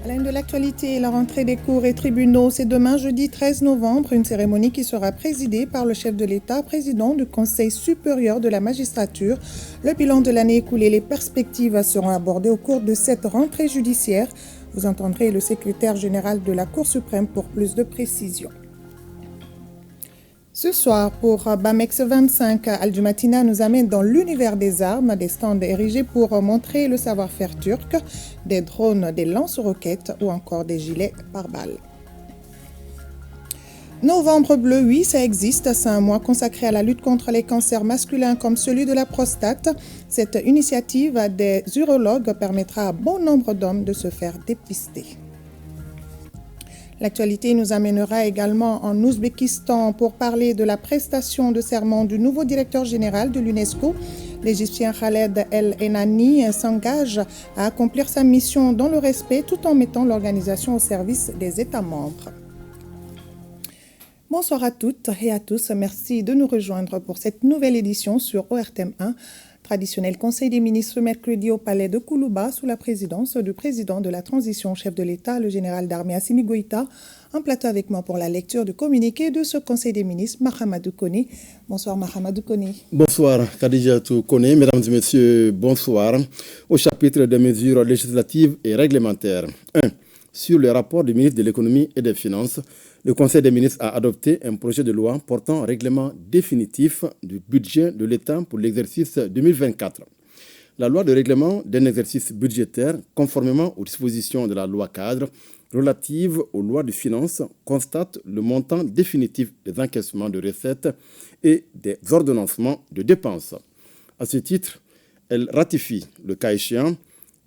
À la une de l'actualité, la rentrée des cours et tribunaux, c'est demain jeudi 13 novembre, une cérémonie qui sera présidée par le chef de l'État, président du Conseil supérieur de la magistrature. Le bilan de l'année écoulée, les perspectives seront abordées au cours de cette rentrée judiciaire. Vous entendrez le secrétaire général de la Cour suprême pour plus de précisions. Ce soir, pour Bamex 25, Al-Jumatina nous amène dans l'univers des armes, des stands érigés pour montrer le savoir-faire turc, des drones, des lance-roquettes ou encore des gilets pare-balles. Novembre bleu, oui, ça existe. C'est un mois consacré à la lutte contre les cancers masculins comme celui de la prostate. Cette initiative des urologues permettra à bon nombre d'hommes de se faire dépister. L'actualité nous amènera également en Ouzbékistan pour parler de la prestation de serment du nouveau directeur général de l'UNESCO. L'Égyptien Khaled El Enani s'engage à accomplir sa mission dans le respect tout en mettant l'organisation au service des États membres. Bonsoir à toutes et à tous. Merci de nous rejoindre pour cette nouvelle édition sur ORTM1. Traditionnel Conseil des ministres mercredi au palais de Koulouba sous la présidence du président de la transition, chef de l'État, le général d'armée Assimi Goïta. En plateau avec moi pour la lecture du communiqué de ce Conseil des ministres, Mahamadou Koné. Bonsoir Mahamadou Koné. Bonsoir Khadijatou Koné. Mesdames et messieurs, bonsoir. Au chapitre des mesures législatives et réglementaires. 1. Sur le rapport du ministre de l'économie et des finances, le Conseil des ministres a adopté un projet de loi portant règlement définitif du budget de l'État pour l'exercice 2024. La loi de règlement d'un exercice budgétaire, conformément aux dispositions de la loi cadre relative aux lois de finances, constate le montant définitif des encaissements de recettes et des ordonnancements de dépenses. À ce titre, elle ratifie, le cas échéant,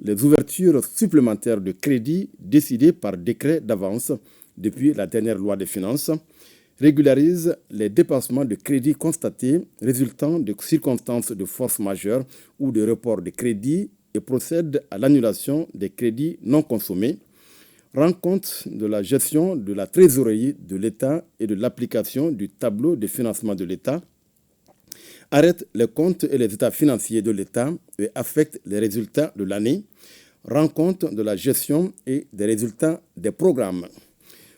les ouvertures supplémentaires de crédit décidées par décret d'avance depuis la dernière loi des finances, régularise les dépassements de crédit constatés résultant de circonstances de force majeure ou de report de crédit et procède à l'annulation des crédits non consommés, rend compte de la gestion de la trésorerie de l'État et de l'application du tableau de financement de l'État, arrête les comptes et les états financiers de l'État et affecte les résultats de l'année, rend compte de la gestion et des résultats des programmes.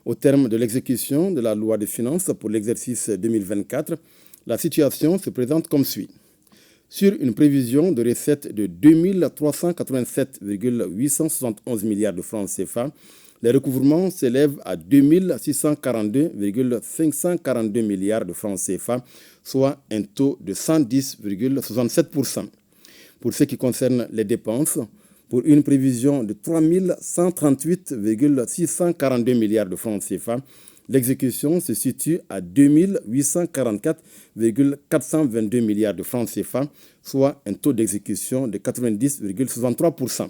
Au terme de l'exécution de la loi de finances pour l'exercice 2024, la situation se présente comme suit. Sur une prévision de recettes de 2 387,871 milliards de francs CFA, les recouvrements s'élèvent à 2 642,542 milliards de francs CFA, soit un taux de 110,67%. Pour ce qui concerne les dépenses, pour une prévision de 3 138,642 milliards de francs CFA, l'exécution se situe à 2 844,422 milliards de francs CFA, soit un taux d'exécution de 90,63%.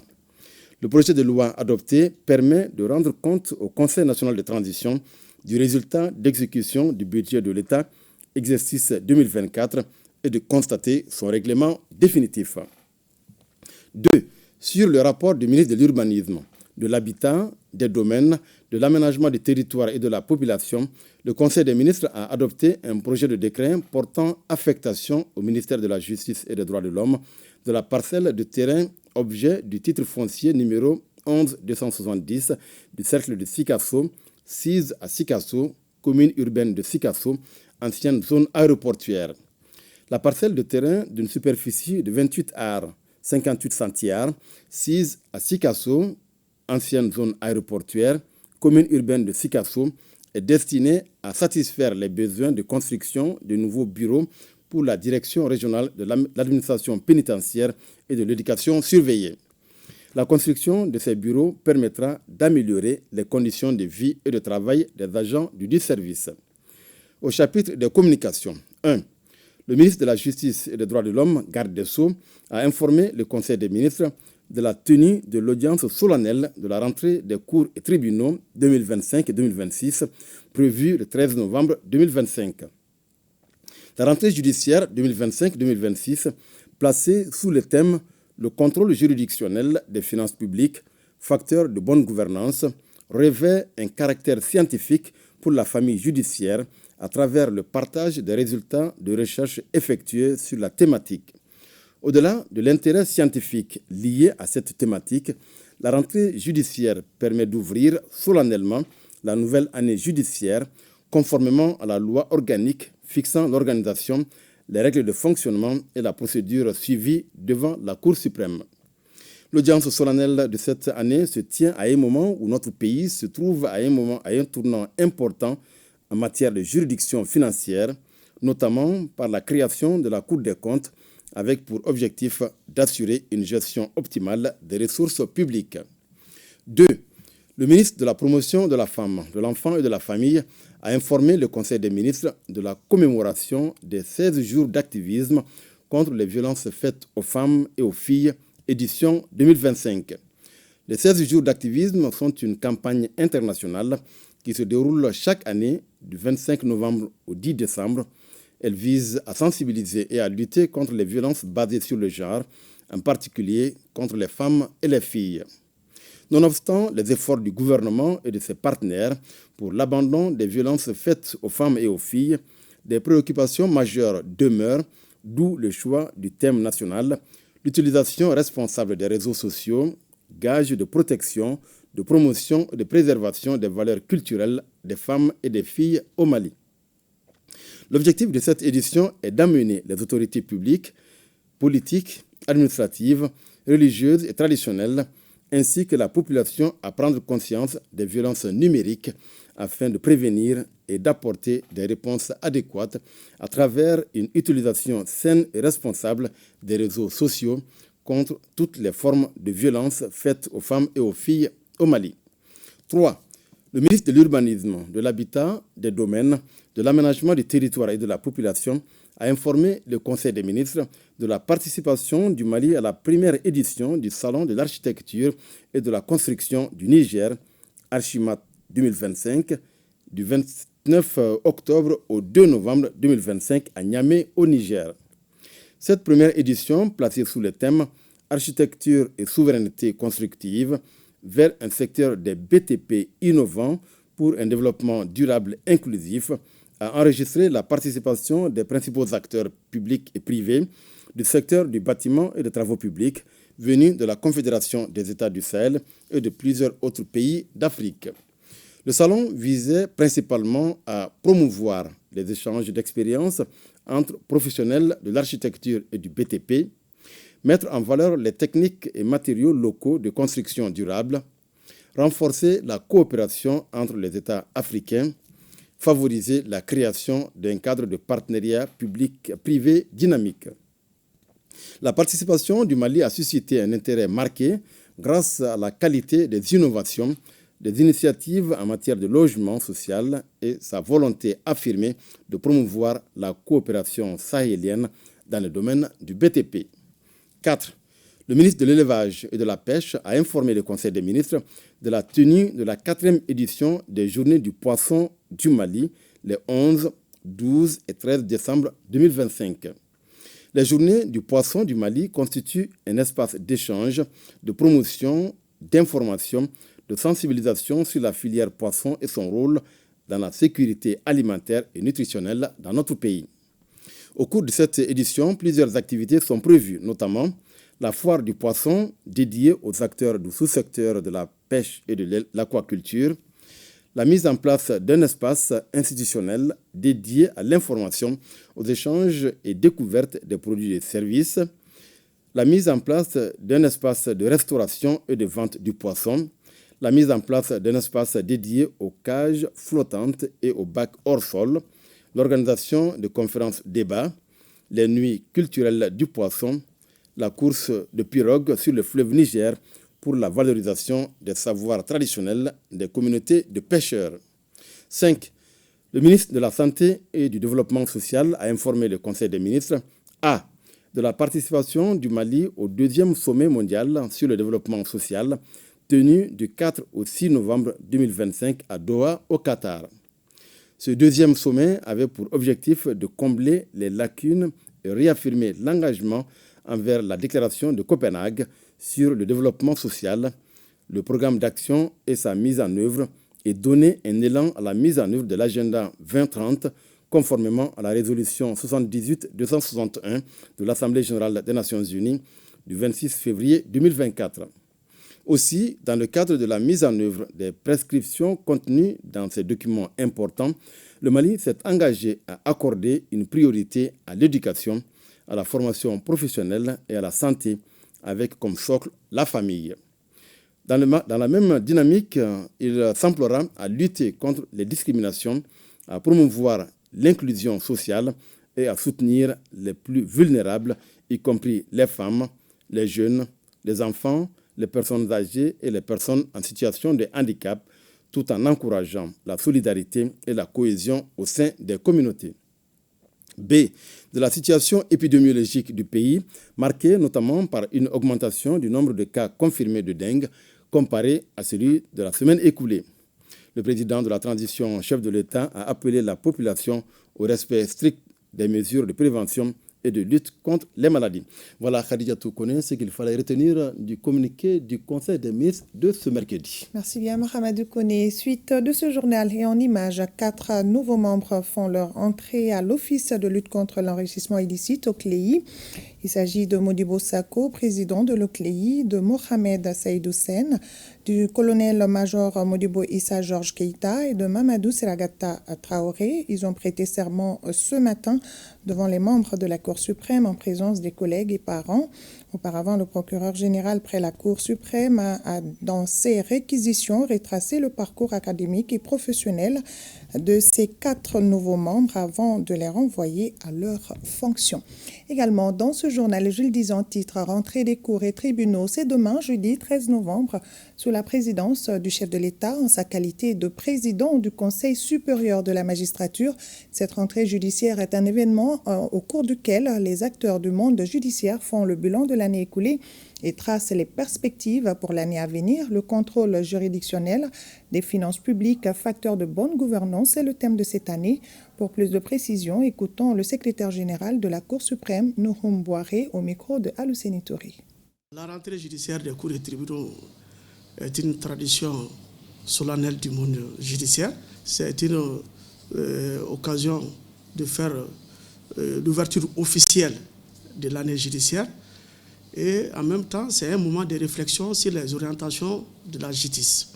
Le projet de loi adopté permet de rendre compte au Conseil national de transition du résultat d'exécution du budget de l'État, exercice 2024, et de constater son règlement définitif. 2. Sur le rapport du ministre de l'Urbanisme, de l'Habitat, des Domaines, de l'Aménagement du territoire et de la population, le Conseil des ministres a adopté un projet de décret portant affectation au ministère de la Justice et des Droits de l'Homme de la parcelle de terrain objet du titre foncier numéro 11270 du cercle de Sikasso, sise à Sikasso, commune urbaine de Sikasso, ancienne zone aéroportuaire. La parcelle de terrain d'une superficie de 28 arts, 58 centiares, sise à Sikasso, ancienne zone aéroportuaire, commune urbaine de Sikasso, est destinée à satisfaire les besoins de construction de nouveaux bureaux pour la direction régionale de l'administration pénitentiaire et de l'éducation surveillée. La construction de ces bureaux permettra d'améliorer les conditions de vie et de travail des agents du dit service. Au chapitre des communications, 1. Le ministre de la Justice et des Droits de l'Homme, garde des Sceaux, a informé le Conseil des ministres de la tenue de l'audience solennelle de la rentrée des cours et tribunaux 2025 et 2026, prévue le 13 novembre 2025. La rentrée judiciaire 2025-2026, placée sous le thème « Le contrôle juridictionnel des finances publiques, facteur de bonne gouvernance », revêt un caractère scientifique pour la famille judiciaire à travers le partage des résultats de recherche effectués sur la thématique. Au-delà de l'intérêt scientifique lié à cette thématique, La rentrée judiciaire permet d'ouvrir solennellement la nouvelle année judiciaire conformément à la loi organique fixant l'organisation, les règles de fonctionnement et la procédure suivie devant la Cour suprême. L'audience solennelle de cette année se tient à un moment où notre pays se trouve à un tournant important en matière de juridiction financière, notamment par la création de la Cour des comptes avec pour objectif d'assurer une gestion optimale des ressources publiques. 2. Le ministre de la Promotion de la Femme, de l'Enfant et de la Famille a informé le Conseil des ministres de la commémoration des 16 jours d'activisme contre les violences faites aux femmes et aux filles, édition 2025. Les 16 jours d'activisme sont une campagne internationale qui se déroule chaque année du 25 novembre au 10 décembre. Elle vise à sensibiliser et à lutter contre les violences basées sur le genre, en particulier contre les femmes et les filles. Nonobstant les efforts du gouvernement et de ses partenaires pour l'abandon des violences faites aux femmes et aux filles, des préoccupations majeures demeurent, d'où le choix du thème national, l'utilisation responsable des réseaux sociaux, gage de protection, de promotion et de préservation des valeurs culturelles des femmes et des filles au Mali. L'objectif de cette édition est d'amener les autorités publiques, politiques, administratives, religieuses et traditionnelles, ainsi que la population à prendre conscience des violences numériques afin de prévenir et d'apporter des réponses adéquates à travers une utilisation saine et responsable des réseaux sociaux contre toutes les formes de violences faites aux femmes et aux filles au Mali. 3. Le ministre de l'Urbanisme, de l'Habitat, des Domaines, de l'Aménagement du territoire et de la population a informé le Conseil des ministres de la participation du Mali à la première édition du Salon de l'architecture et de la construction du Niger, Archimat 2025, du 29 octobre au 2 novembre 2025 à Niamey, au Niger. Cette première édition, placée sous le thème « Architecture et souveraineté constructive » vers un secteur des BTP innovants pour un développement durable inclusif, a enregistré la participation des principaux acteurs publics et privés du secteur du bâtiment et des travaux publics venus de la Confédération des États du Sahel et de plusieurs autres pays d'Afrique. Le salon visait principalement à promouvoir les échanges d'expériences entre professionnels de l'architecture et du BTP, mettre en valeur les techniques et matériaux locaux de construction durable, renforcer la coopération entre les États africains, favoriser la création d'un cadre de partenariat public-privé dynamique. La participation du Mali a suscité un intérêt marqué grâce à la qualité des innovations, des initiatives en matière de logement social et sa volonté affirmée de promouvoir la coopération sahélienne dans le domaine du BTP. 4. Le ministre de l'Élevage et de la Pêche a informé le Conseil des ministres de la tenue de la 4e édition des Journées du Poisson du Mali, les 11, 12 et 13 décembre 2025. Les Journées du Poisson du Mali constituent un espace d'échange, de promotion, d'information, de sensibilisation sur la filière poisson et son rôle dans la sécurité alimentaire et nutritionnelle dans notre pays. Au cours de cette édition, plusieurs activités sont prévues, notamment la foire du poisson dédiée aux acteurs du sous-secteur de la pêche et de l'aquaculture, la mise en place d'un espace institutionnel dédié à l'information, aux échanges et découvertes des produits et services, la mise en place d'un espace de restauration et de vente du poisson, la mise en place d'un espace dédié aux cages flottantes et aux bacs hors sol, l'organisation de conférences débats, les nuits culturelles du poisson, la course de pirogue sur le fleuve Niger pour la valorisation des savoirs traditionnels des communautés de pêcheurs. 5. Le ministre de la Santé et du Développement social a informé le Conseil des ministres A. de la participation du Mali au 2e sommet mondial sur le développement social tenu du 4 au 6 novembre 2025 à Doha, au Qatar. Ce 2e sommet avait pour objectif de combler les lacunes et réaffirmer l'engagement envers la déclaration de Copenhague sur le développement social, le programme d'action et sa mise en œuvre, et donner un élan à la mise en œuvre de l'agenda 2030 conformément à la résolution 78-261 de l'Assemblée générale des Nations unies du 26 février 2024. Aussi, dans le cadre de la mise en œuvre des prescriptions contenues dans ces documents importants, le Mali s'est engagé à accorder une priorité à l'éducation, à la formation professionnelle et à la santé, avec comme socle la famille. Dans la même dynamique, il s'emploiera à lutter contre les discriminations, à promouvoir l'inclusion sociale et à soutenir les plus vulnérables, y compris les femmes, les jeunes, les enfants, les personnes âgées et les personnes en situation de handicap, tout en encourageant la solidarité et la cohésion au sein des communautés. B. De la situation épidémiologique du pays, marquée notamment par une augmentation du nombre de cas confirmés de dengue comparé à celui de la semaine écoulée. Le président de la transition, chef de l'État, a appelé la population au respect strict des mesures de prévention et de lutte contre les maladies. Voilà, Khadija Toukone, ce qu'il fallait retenir du communiqué du Conseil des ministres de ce mercredi. Merci bien, Mohamedou Koné. Suite de ce journal et en images, 4 nouveaux membres font leur entrée à l'Office de lutte contre l'enrichissement illicite au CLEI. Il s'agit de Modibo Sako, président de l'OCLEI, de Mohamed Saïdou Sen, du colonel-major Modibo Issa Georges Keïta et de Mamadou Seragata Traoré. Ils ont prêté serment ce matin devant les membres de la Cour suprême en présence des collègues et parents. Auparavant, le procureur général près la Cour suprême a, dans ses réquisitions, retracé le parcours académique et professionnel de ces 4 nouveaux membres avant de les renvoyer à leurs fonctions. Également, dans ce journal, je le dis en titre, rentrée des cours et tribunaux, c'est demain, jeudi 13 novembre, sous la présidence du chef de l'État en sa qualité de président du Conseil supérieur de la magistrature. Cette rentrée judiciaire est un événement au cours duquel les acteurs du monde judiciaire font le bilan de l'année écoulée et tracent les perspectives pour l'année à venir. Le contrôle juridictionnel des finances publiques, facteur de bonne gouvernance, est le thème de cette année. Pour plus de précisions, écoutons le secrétaire général de la Cour suprême, Nouhoum Boiré, au micro de Alousseni Touré. La rentrée judiciaire des cours et tribunaux est une tradition solennelle du monde judiciaire. C'est une occasion de faire l'ouverture officielle de l'année judiciaire. Et en même temps, c'est un moment de réflexion sur les orientations de la justice.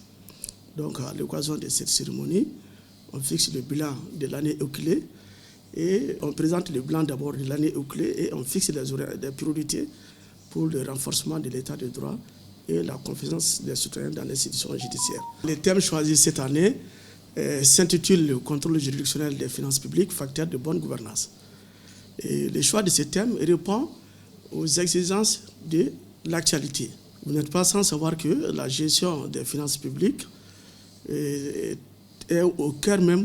Donc, à l'occasion de cette cérémonie, on fixe le bilan de l'année écoulée et on présente le bilan d'abord de l'année écoulée et on fixe les priorités pour le renforcement de l'état de droit et la confiance des citoyens dans l'institution judiciaire. Les thèmes choisis cette année s'intitulent le contrôle juridictionnel des finances publiques, facteur de bonne gouvernance. Et le choix de ces thèmes répond aux exigences de l'actualité. Vous n'êtes pas sans savoir que la gestion des finances publiques est au cœur même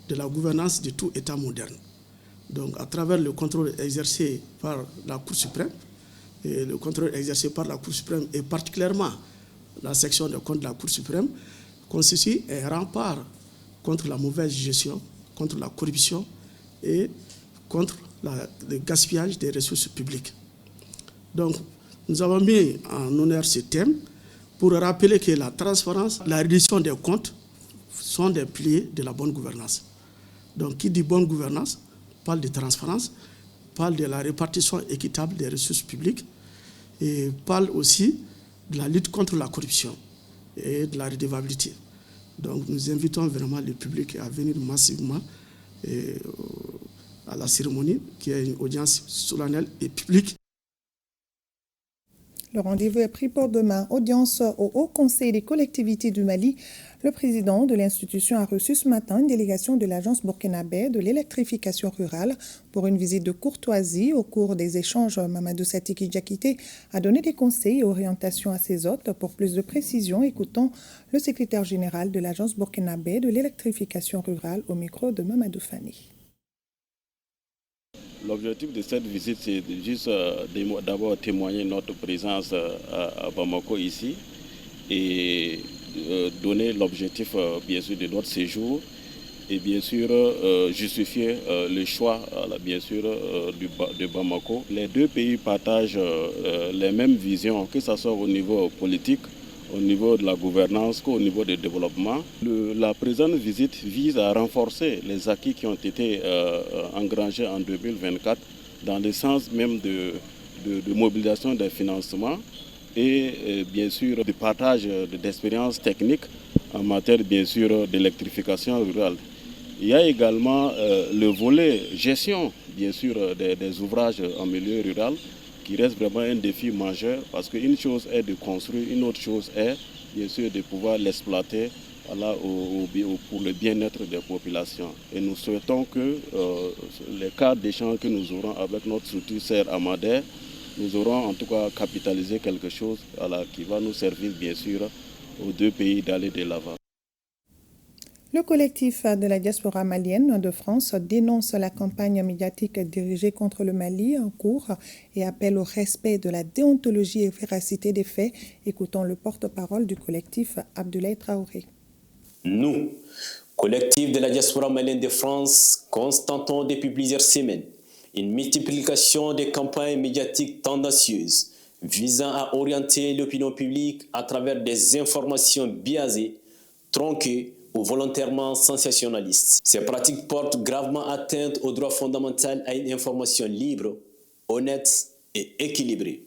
de la gouvernance de tout État moderne. Donc, à travers le contrôle exercé par la Cour suprême, et le contrôle exercé par la Cour suprême, et particulièrement la section de comptes de la Cour suprême, constitue un rempart contre la mauvaise gestion, contre la corruption et contre le gaspillage des ressources publiques. Donc, nous avons mis en honneur ce thème pour rappeler que la transparence, la reddition des comptes sont des piliers de la bonne gouvernance. Donc, qui dit bonne gouvernance parle de transparence, parle de la répartition équitable des ressources publiques et parle aussi de la lutte contre la corruption et de la redevabilité. Donc, nous invitons vraiment le public à venir massivement à la cérémonie, qui est une audience solennelle et publique. Le rendez-vous est pris pour demain. Audience au Haut Conseil des collectivités du Mali. Le président de l'institution a reçu ce matin une délégation de l'Agence burkinabé de l'électrification rurale pour une visite de courtoisie. Au cours des échanges, Mamadou Satiki Diakité a donné des conseils et orientations à ses hôtes. Pour plus de précisions, écoutons le secrétaire général de l'Agence burkinabé de l'électrification rurale au micro de Mamadou Fani. L'objectif de cette visite, c'est juste d'abord témoigner notre présence à Bamako ici et donner l'objectif, bien sûr, de notre séjour et bien sûr justifier le choix, bien sûr, de Bamako. Les deux pays partagent les mêmes visions, que ce soit au niveau politique, au niveau de la gouvernance qu'au niveau du développement. La présente visite vise à renforcer les acquis qui ont été engrangés en 2024 dans le sens même de mobilisation des financements et bien sûr du partage d'expériences techniques en matière bien sûr d'électrification rurale. Il y a également le volet gestion bien sûr des ouvrages en milieu rural qui reste vraiment un défi majeur parce qu'une chose est de construire, une autre chose est bien sûr de pouvoir l'exploiter pour le bien-être des populations. Et nous souhaitons que les cadres d'échange que nous aurons avec notre structure Serre Amadère, nous aurons en tout cas capitalisé quelque chose qui va nous servir bien sûr aux deux pays d'aller de l'avant. Le collectif de la diaspora malienne de France dénonce la campagne médiatique dirigée contre le Mali en cours et appelle au respect de la déontologie et véracité des faits. Écoutons le porte-parole du collectif, Abdoulaye Traoré. Nous, collectif de la diaspora malienne de France, constatons depuis plusieurs semaines une multiplication des campagnes médiatiques tendancieuses visant à orienter l'opinion publique à travers des informations biaisées, tronquées ou volontairement sensationnalistes. Ces pratiques portent gravement atteinte au droit fondamental à une information libre, honnête et équilibrée,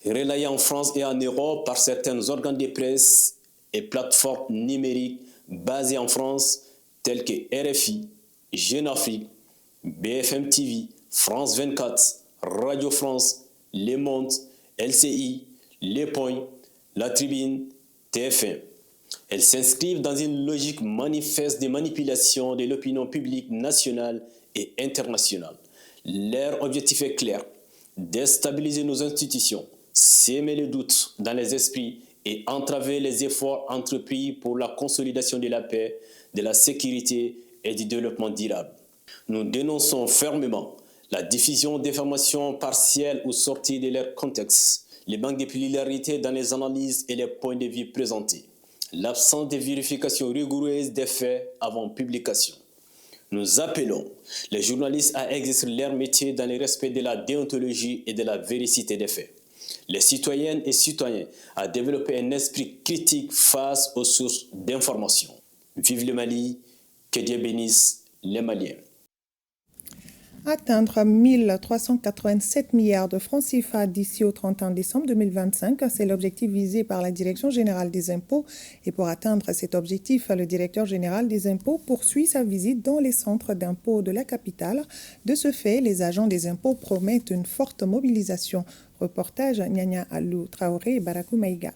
relayée en France et en Europe par certains organes de presse et plateformes numériques basées en France telles que RFI, Jeune Afrique, BFM TV, France 24, Radio France, Le Monde, LCI, Les Points, La Tribune, TF1. Elles s'inscrivent dans une logique manifeste de manipulation de l'opinion publique nationale et internationale. Leur objectif est clair, déstabiliser nos institutions, s'aimer le doute dans les esprits et entraver les efforts entrepris pour la consolidation de la paix, de la sécurité et du développement durable. Nous dénonçons fermement la diffusion d'informations partielles ou sorties de leur contexte, les manques de pluralité dans les analyses et les points de vue présentés, l'absence de vérification rigoureuse des faits avant publication. Nous appelons les journalistes à exercer leur métier dans le respect de la déontologie et de la véracité des faits. Les citoyennes et citoyens à développer un esprit critique face aux sources d'information. Vive le Mali, que Dieu bénisse les Maliens. Atteindre 1 387 milliards de francs CFA d'ici au 31 décembre 2025, c'est l'objectif visé par la Direction générale des impôts. Et pour atteindre cet objectif, le directeur général des impôts poursuit sa visite dans les centres d'impôts de la capitale. De ce fait, les agents des impôts promettent une forte mobilisation. Reportage Nyanya Alou Traoré et Barakou Maïga.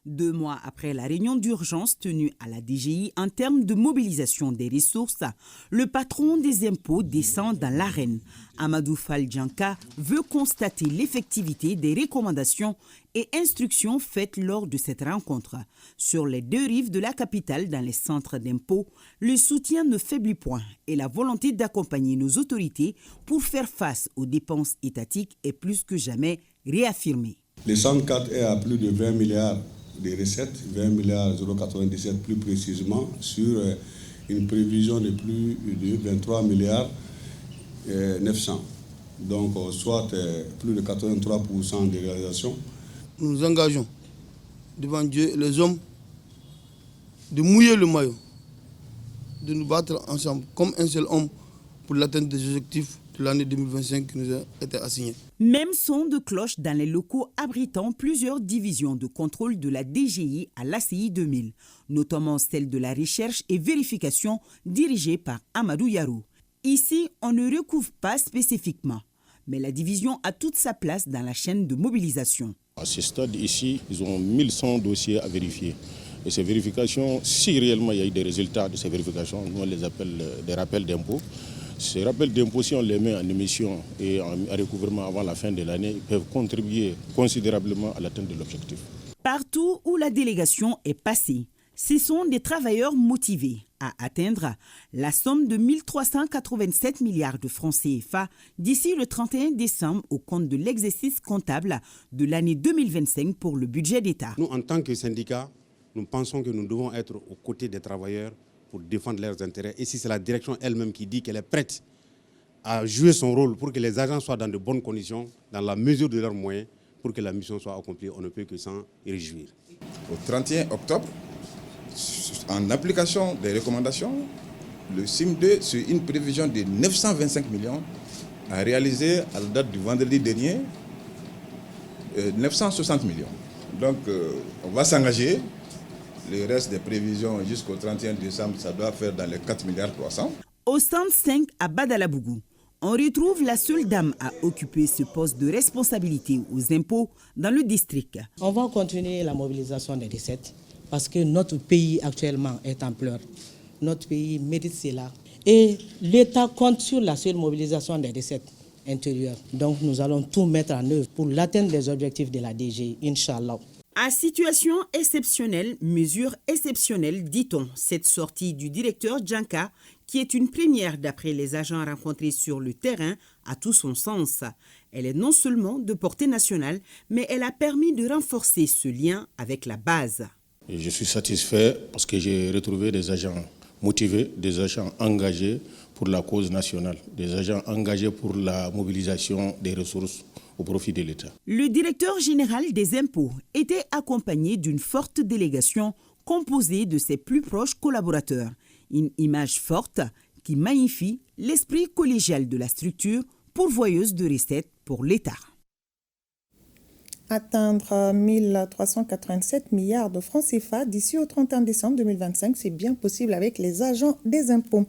2 mois après la réunion d'urgence tenue à la DGI en termes de mobilisation des ressources, le patron des impôts descend dans l'arène. Amadou Fall Djanka veut constater l'effectivité des recommandations et instructions faites lors de cette rencontre. Sur les 2 rives de la capitale, dans les centres d'impôts, le soutien ne faiblit point et la volonté d'accompagner nos autorités pour faire face aux dépenses étatiques est plus que jamais réaffirmée. Le 104 est à plus de 20 milliards des recettes, 20 milliards 097 plus précisément, sur une prévision de plus de 23 milliards 900. Donc, soit plus de 83% de réalisation. Nous nous engageons devant Dieu et les hommes de mouiller le maillot, de nous battre ensemble comme un seul homme pour l'atteinte des objectifs de l'année 2025 qui nous a été assignés. Même son de cloche dans les locaux abritant plusieurs divisions de contrôle de la DGI à l'ACI 2000, notamment celle de la recherche et vérification dirigée par Amadou Yarou. Ici, on ne recouvre pas spécifiquement, mais la division a toute sa place dans la chaîne de mobilisation. À ce stade ici, ils ont 1100 dossiers à vérifier. Et ces vérifications, si réellement il y a eu des résultats de ces vérifications, nous on les appelle des rappels d'impôts. Ces rappels d'impôts, si on les met en émission et en recouvrement avant la fin de l'année, ils peuvent contribuer considérablement à l'atteinte de l'objectif. Partout où la délégation est passée, ce sont des travailleurs motivés à atteindre la somme de 1 387 milliards de francs CFA d'ici le 31 décembre au compte de l'exercice comptable de l'année 2025 pour le budget d'État. Nous, en tant que syndicat, nous pensons que nous devons être aux côtés des travailleurs pour défendre leurs intérêts. Et si c'est la direction elle-même qui dit qu'elle est prête à jouer son rôle pour que les agents soient dans de bonnes conditions, dans la mesure de leurs moyens, pour que la mission soit accomplie, on ne peut que s'en réjouir. Au 31 octobre, en application des recommandations, le CIM2, sur une prévision de 925 millions, a réalisé à la date du vendredi dernier 960 millions. Donc on va s'engager. Le reste des prévisions jusqu'au 31 décembre, ça doit faire dans les 4,3 milliards. Au stand 5 à Badalabougou, on retrouve la seule dame à occuper ce poste de responsabilité aux impôts dans le district. On va continuer la mobilisation des recettes parce que notre pays actuellement est en pleurs. Notre pays mérite cela. Et l'État compte sur la seule mobilisation des recettes intérieures. Donc nous allons tout mettre en œuvre pour l'atteinte des objectifs de la DG, Inch'Allah. À situation exceptionnelle, mesure exceptionnelle, dit-on, cette sortie du directeur Djanka, qui est une première d'après les agents rencontrés sur le terrain, a tout son sens. Elle est non seulement de portée nationale, mais elle a permis de renforcer ce lien avec la base. Et je suis satisfait parce que j'ai retrouvé des agents motivés, des agents engagés pour la cause nationale, des agents engagés pour la mobilisation des ressources au profit de l'État. Le directeur général des impôts était accompagné d'une forte délégation composée de ses plus proches collaborateurs. Une image forte qui magnifie l'esprit collégial de la structure pourvoyeuse de recettes pour l'État. Atteindre 1 387 milliards de francs CFA d'ici au 31 décembre 2025, c'est bien possible avec les agents des impôts.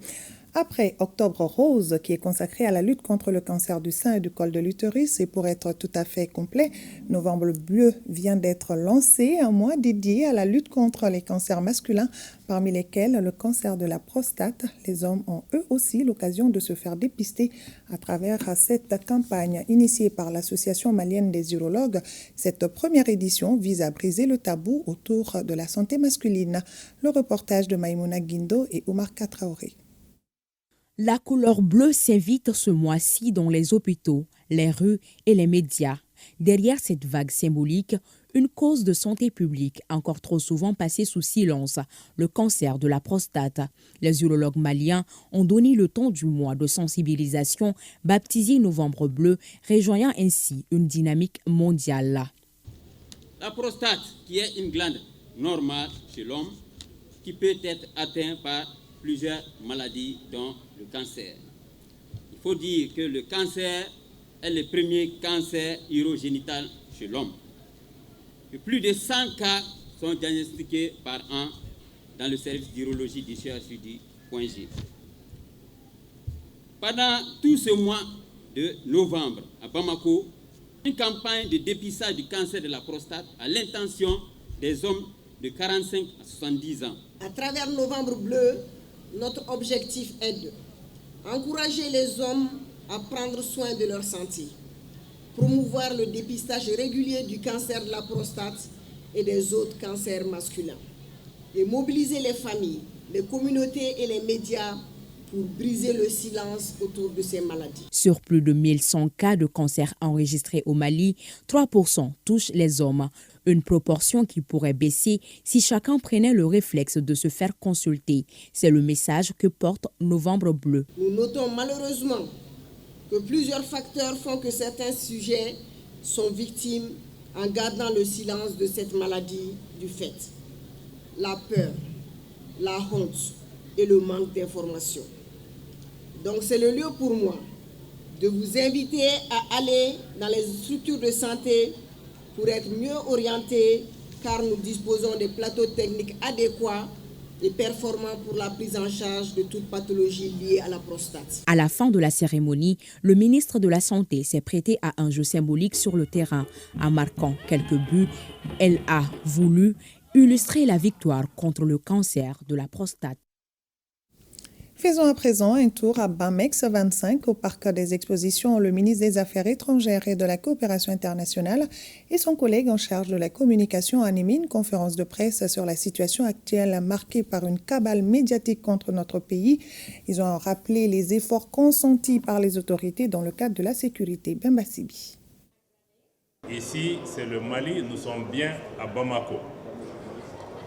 Après Octobre Rose, qui est consacré à la lutte contre le cancer du sein et du col de l'utérus, et pour être tout à fait complet, Novembre Bleu vient d'être lancé, un mois dédié à la lutte contre les cancers masculins, parmi lesquels le cancer de la prostate. Les hommes ont eux aussi l'occasion de se faire dépister à travers cette campagne initiée par l'Association malienne des urologues. Cette première édition vise à briser le tabou autour de la santé masculine. Le reportage de Maïmouna Guindo et Oumar Katraoré. La couleur bleue s'invite ce mois-ci dans les hôpitaux, les rues et les médias. Derrière cette vague symbolique, une cause de santé publique encore trop souvent passée sous silence, le cancer de la prostate. Les urologues maliens ont donné le ton du mois de sensibilisation baptisé Novembre Bleu, rejoignant ainsi une dynamique mondiale. La prostate, qui est une glande normale chez l'homme, qui peut être atteinte par plusieurs maladies, dont le cancer. Il faut dire que le cancer est le premier cancer urogénital chez l'homme. Et plus de 100 cas sont diagnostiqués par an dans le service d'urologie du CHUD.G. Pendant tout ce mois de novembre à Bamako, une campagne de dépistage du cancer de la prostate à l'intention des hommes de 45 à 70 ans. À travers Novembre Bleu, notre objectif est d'encourager les hommes à prendre soin de leur santé, promouvoir le dépistage régulier du cancer de la prostate et des autres cancers masculins, et mobiliser les familles, les communautés et les médias pour briser le silence autour de ces maladies. Sur plus de 1100 cas de cancer enregistrés au Mali, 3% touchent les hommes. Une proportion qui pourrait baisser si chacun prenait le réflexe de se faire consulter. C'est le message que porte Novembre Bleu. Nous notons malheureusement que plusieurs facteurs font que certains sujets sont victimes en gardant le silence de cette maladie du fait. La peur, la honte et le manque d'information. Donc c'est le lieu pour moi de vous inviter à aller dans les structures de santé pour être mieux orientés, car nous disposons des plateaux techniques adéquats et performants pour la prise en charge de toute pathologie liée à la prostate. À la fin de la cérémonie, le ministre de la Santé s'est prêté à un jeu symbolique sur le terrain. En marquant quelques buts, elle a voulu illustrer la victoire contre le cancer de la prostate. Faisons à présent un tour à Bamex 25 au parc des expositions. Le ministre des Affaires étrangères et de la coopération internationale et son collègue en charge de la communication ont animé une conférence de presse sur la situation actuelle marquée par une cabale médiatique contre notre pays. Ils ont rappelé les efforts consentis par les autorités dans le cadre de la sécurité. Bemba Sibi. Ici, c'est le Mali, nous sommes bien à Bamako.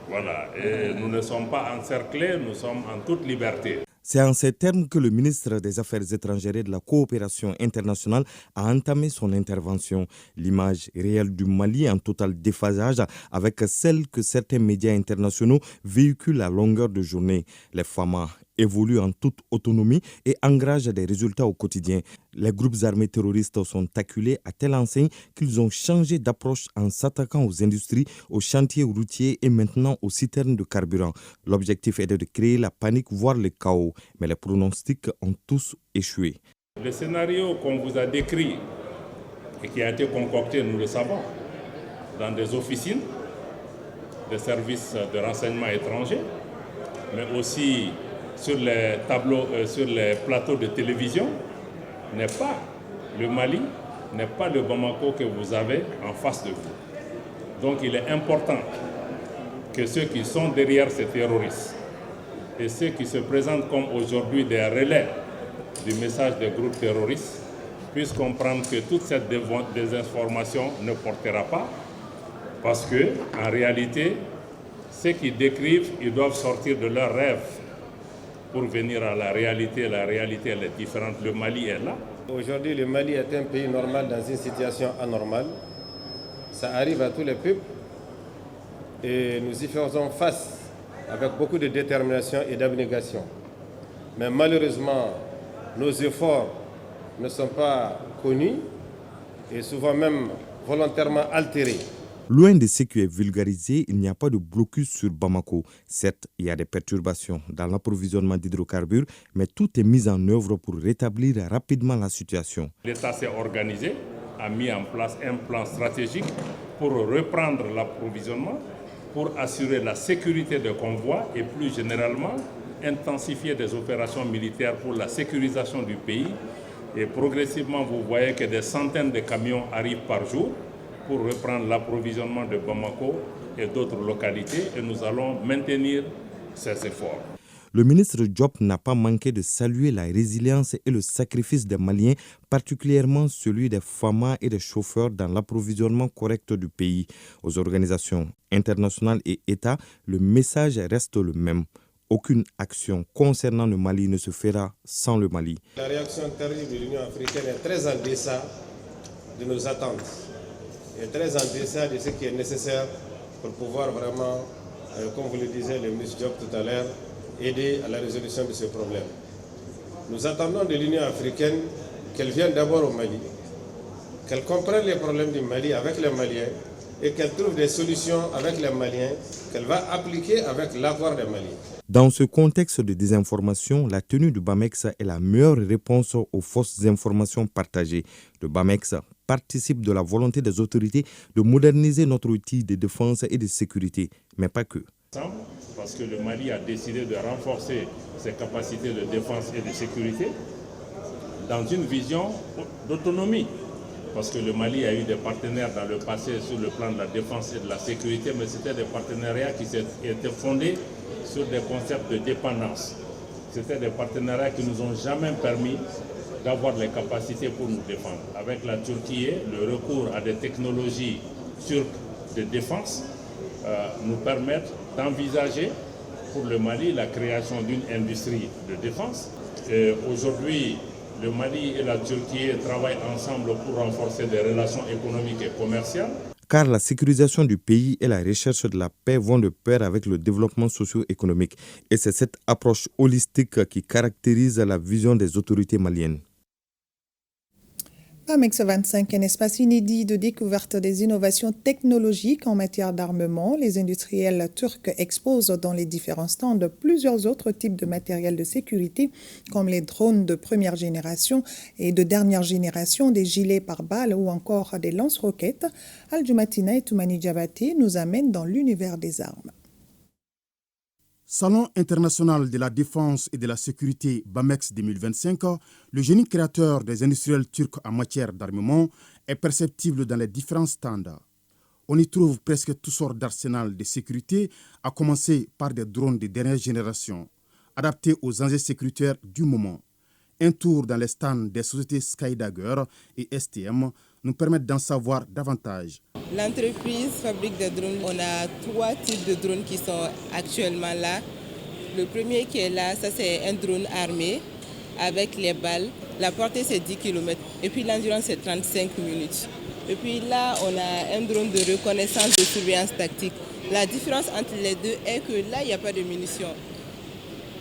Voilà, et nous ne sommes pas encerclés, nous sommes en toute liberté. C'est en ces termes que le ministre des Affaires étrangères et de la coopération internationale a entamé son intervention. L'image réelle du Mali en total déphasage avec celle que certains médias internationaux véhiculent à longueur de journée. Les Fama évoluent en toute autonomie et engagent des résultats au quotidien. Les groupes armés terroristes sont acculés à telle enseigne qu'ils ont changé d'approche en s'attaquant aux industries, aux chantiers routiers et maintenant aux citernes de carburant. L'objectif est de créer la panique, voire le chaos, mais les pronostics ont tous échoué. Le scénario qu'on vous a décrit et qui a été concocté, nous le savons, dans des officines, des services de renseignement étrangers, mais aussi sur les tableaux, sur les plateaux de télévision, n'est pas le Mali, n'est pas le Bamako que vous avez en face de vous. Donc il est important que ceux qui sont derrière ces terroristes et ceux qui se présentent comme aujourd'hui des relais du message des groupes terroristes puissent comprendre que toute cette désinformation ne portera pas, parce que en réalité, ceux qui décrivent, ils doivent sortir de leurs rêves pour venir à la réalité. La réalité, elle est différente. Le Mali est là. Aujourd'hui, le Mali est un pays normal dans une situation anormale. Ça arrive à tous les peuples et nous y faisons face avec beaucoup de détermination et d'abnégation. Mais malheureusement, nos efforts ne sont pas connus et souvent même volontairement altérés. Loin de ce qui est vulgarisé, il n'y a pas de blocus sur Bamako. Certes, il y a des perturbations dans l'approvisionnement d'hydrocarbures, mais tout est mis en œuvre pour rétablir rapidement la situation. L'État s'est organisé, a mis en place un plan stratégique pour reprendre l'approvisionnement, pour assurer la sécurité des convois et plus généralement intensifier des opérations militaires pour la sécurisation du pays. Et progressivement, vous voyez que des centaines de camions arrivent par jour pour reprendre l'approvisionnement de Bamako et d'autres localités, et nous allons maintenir ces efforts. Le ministre Diop n'a pas manqué de saluer la résilience et le sacrifice des Maliens, particulièrement celui des FAMA et des chauffeurs dans l'approvisionnement correct du pays. Aux organisations internationales et États, le message reste le même. Aucune action concernant le Mali ne se fera sans le Mali. La réaction terrible de l'Union africaine est très en deçà de nos attentes. Et très en deçà de ce qui est nécessaire pour pouvoir vraiment, comme vous le disiez, le ministre Diop tout à l'heure, aider à la résolution de ce problème. Nous attendons de l'Union africaine qu'elle vienne d'abord au Mali, qu'elle comprenne les problèmes du Mali avec les Maliens et qu'elle trouve des solutions avec les Maliens qu'elle va appliquer avec l'accord des Maliens. Dans ce contexte de désinformation, la tenue du BAMEX est la meilleure réponse aux fausses informations partagées. Le BAMEX participe de la volonté des autorités de moderniser notre outil de défense et de sécurité, mais pas que. Parce que le Mali a décidé de renforcer ses capacités de défense et de sécurité dans une vision d'autonomie. Parce que le Mali a eu des partenaires dans le passé sur le plan de la défense et de la sécurité, mais c'était des partenariats qui étaient fondés sur des concepts de dépendance. C'était des partenariats qui ne nous ont jamais permis d'avoir les capacités pour nous défendre. Avec la Turquie, le recours à des technologies turques de défense nous permettent d'envisager pour le Mali la création d'une industrie de défense. Aujourd'hui, le Mali et la Turquie travaillent ensemble pour renforcer des relations économiques et commerciales. Car la sécurisation du pays et la recherche de la paix vont de pair avec le développement socio-économique. Et c'est cette approche holistique qui caractérise la vision des autorités maliennes. BAMEX 25, un espace inédit de découverte des innovations technologiques en matière d'armement. Les industriels turcs exposent dans les différents stands plusieurs autres types de matériel de sécurité, comme les drones de première génération et de dernière génération, des gilets pare-balles ou encore des lance-roquettes. Al-Jumatina et Toumani Diabaté nous amènent dans l'univers des armes. Salon international de la défense et de la sécurité BAMEX 2025, le génie créateur des industriels turcs en matière d'armement est perceptible dans les différents stands. On y trouve presque toutes sortes d'arsenals de sécurité, à commencer par des drones de dernière génération, adaptés aux enjeux sécuritaires du moment. Un tour dans les stands des sociétés Skydagger et STM nous permet d'en savoir davantage. L'entreprise fabrique des drones. On a 3 types de drones qui sont actuellement là. Le premier qui est là, ça c'est un drone armé avec les balles. La portée c'est 10 km et puis l'endurance c'est 35 minutes. Et puis là, on a un drone de reconnaissance de surveillance tactique. La différence entre les deux est que là, il n'y a pas de munitions.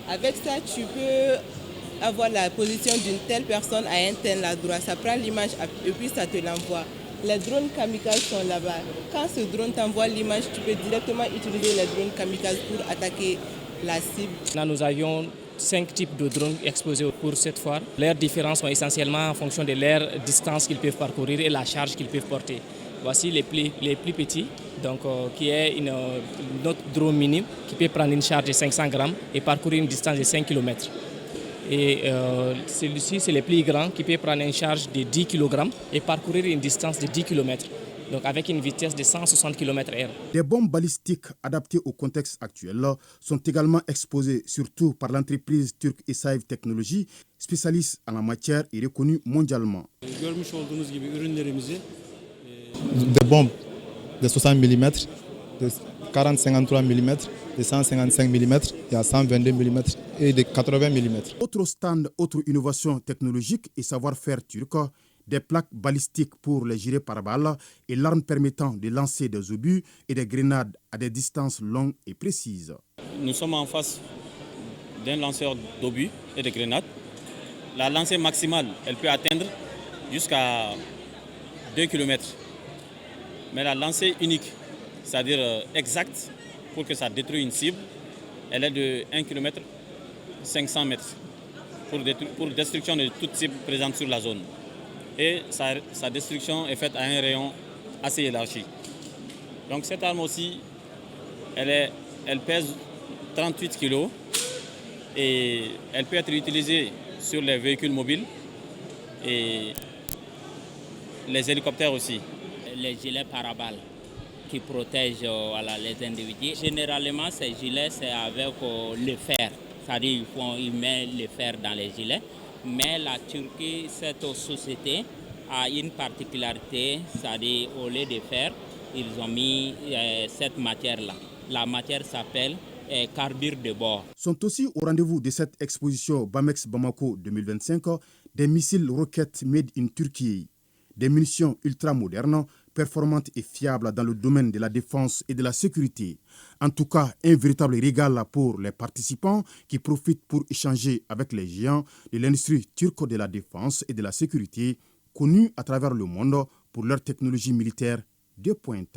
Avec ça, tu peux avoir la position d'une telle personne à un tel endroit. Ça prend l'image et puis ça te l'envoie. Les drones kamikazes sont là-bas. Quand ce drone t'envoie l'image, tu peux directement utiliser les drones kamikazes pour attaquer la cible. Là, nous avions 5 types de drones exposés pour cette foire. Leurs différences sont essentiellement en fonction de leur distance qu'ils peuvent parcourir et la charge qu'ils peuvent porter. Voici les plus petits, donc, qui est notre drone minime qui peut prendre une charge de 500 grammes et parcourir une distance de 5 km. Et celui-ci, c'est le plus grand qui peut prendre une charge de 10 kg et parcourir une distance de 10 km. Donc avec une vitesse de 160 km/h. Des bombes balistiques adaptées au contexte actuel sont également exposées, surtout par l'entreprise turque Esaev Technologies, spécialiste en la matière et reconnue mondialement. Des bombes de 60 mm, de 40-53 mm, de 155 mm, il y a 122 mm et de 80 mm. Autre stand, autre innovation technologique et savoir-faire turc, des plaques balistiques pour les gilets pare-balles et l'arme permettant de lancer des obus et des grenades à des distances longues et précises. Nous sommes en face d'un lanceur d'obus et de grenades. La lancée maximale, elle peut atteindre jusqu'à 2 km. Mais la lancée unique, c'est-à-dire exacte, pour que ça détruise une cible, elle est de 1 km 500 mètres pour destruction de toute cible présente sur la zone. Et sa destruction est faite à un rayon assez élargi. Donc cette arme aussi, elle pèse 38 kg et elle peut être utilisée sur les véhicules mobiles et les hélicoptères aussi. Les gilets pare-balles qui protègent les individus. Généralement, ces gilets, c'est avec le fer. C'est-à-dire qu'ils mettent le fer dans les gilets. Mais la Turquie, cette société, a une particularité, c'est-à-dire au lieu de fer, ils ont mis cette matière-là. La matière s'appelle carbure de bord. Sont aussi au rendez-vous de cette exposition Bamex Bamako 2025 des missiles roquettes made in Turkey, des munitions ultra-modernes, performantes et fiables dans le domaine de la défense et de la sécurité. En tout cas, un véritable régal pour les participants qui profitent pour échanger avec les géants de l'industrie turque de la défense et de la sécurité, connus à travers le monde pour leur technologie militaire de pointe.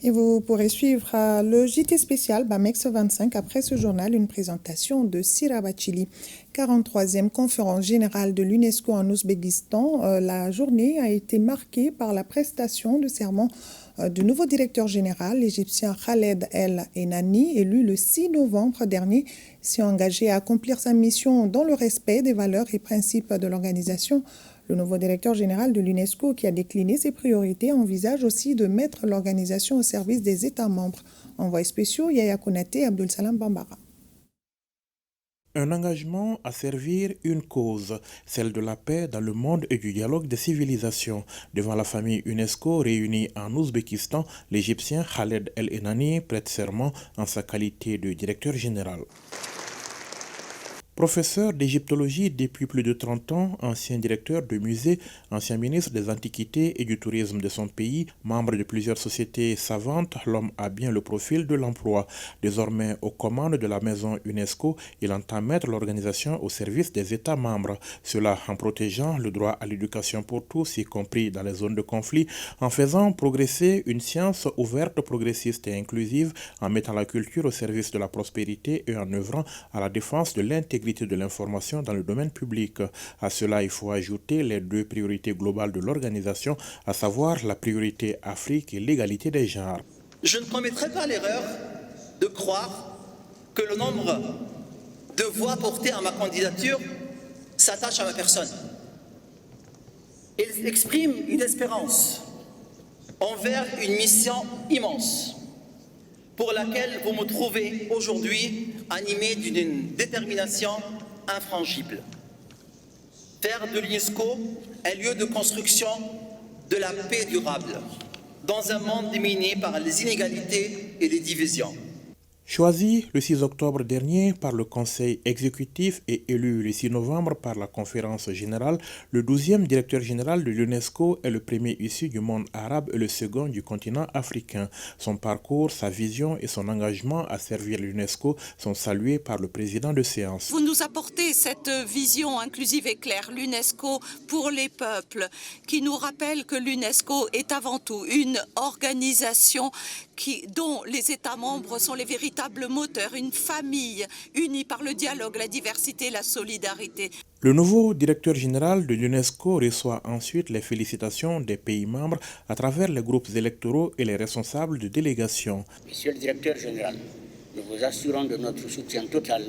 Et vous pourrez suivre le JT spécial Bamex 25 après ce journal, une présentation de Sira Bachili. 43e conférence générale de l'UNESCO en Ouzbékistan. La journée a été marquée par la prestation de serment du nouveau directeur général, l'Égyptien Khaled El Enani, élu le 6 novembre dernier, s'est engagé à accomplir sa mission dans le respect des valeurs et principes de l'organisation. Le nouveau directeur général de l'UNESCO, qui a décliné ses priorités, envisage aussi de mettre l'organisation au service des États membres. Envoyés spéciaux, Yaya Konaté, Abdul Salam Bambara. Un engagement à servir une cause, celle de la paix dans le monde et du dialogue des civilisations. Devant la famille UNESCO réunie en Ouzbékistan, l'Égyptien Khaled El Enani prête serment en sa qualité de directeur général. Professeur d'égyptologie depuis plus de 30 ans, ancien directeur de musée, ancien ministre des Antiquités et du Tourisme de son pays, membre de plusieurs sociétés savantes, l'homme a bien le profil de l'emploi. Désormais aux commandes de la maison UNESCO, il entend mettre l'organisation au service des États membres. Cela en protégeant le droit à l'éducation pour tous, y compris dans les zones de conflit, en faisant progresser une science ouverte, progressiste et inclusive, en mettant la culture au service de la prospérité et en œuvrant à la défense de l'intégrité de l'information dans le domaine public. À cela, il faut ajouter les deux priorités globales de l'organisation, à savoir la priorité Afrique et l'égalité des genres. Je ne commettrai pas l'erreur de croire que le nombre de voix portées à ma candidature s'attache à ma personne. Il exprime une espérance envers une mission immense pour laquelle vous me trouvez aujourd'hui animé d'une détermination infrangible. Faire de l'UNESCO un lieu de construction de la paix durable dans un monde dominé par les inégalités et les divisions. Choisi le 6 octobre dernier par le Conseil exécutif et élu le 6 novembre par la conférence générale, le 12e directeur général de l'UNESCO est le premier issu du monde arabe et le second du continent africain. Son parcours, sa vision et son engagement à servir l'UNESCO sont salués par le président de séance. Vous nous apportez cette vision inclusive et claire, l'UNESCO pour les peuples, qui nous rappelle que l'UNESCO est avant tout une organisation dont les États membres sont les véritables moteurs, une famille unie par le dialogue, la diversité, la solidarité. Le nouveau directeur général de l'UNESCO reçoit ensuite les félicitations des pays membres à travers les groupes électoraux et les responsables de délégation. Monsieur le directeur général, nous vous assurons de notre soutien total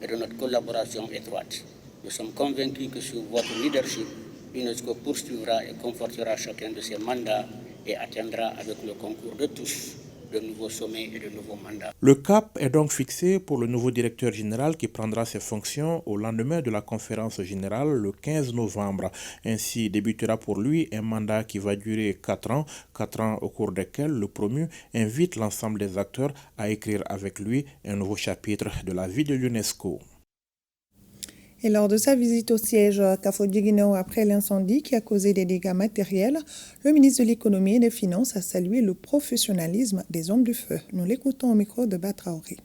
et de notre collaboration étroite. Nous sommes convaincus que sous votre leadership, l'UNESCO poursuivra et confortera chacun de ses mandats et atteindra avec le concours de tous de nouveaux sommets et de nouveaux mandats. Le cap est donc fixé pour le nouveau directeur général qui prendra ses fonctions au lendemain de la conférence générale le 15 novembre. Ainsi débutera pour lui un mandat qui va durer 4 ans au cours desquels le promu invite l'ensemble des acteurs à écrire avec lui un nouveau chapitre de la vie de l'UNESCO. Et lors de sa visite au siège Kafo-Djiguinéo après l'incendie qui a causé des dégâts matériels, le ministre de l'Économie et des Finances a salué le professionnalisme des hommes du feu. Nous l'écoutons au micro de Batraoré.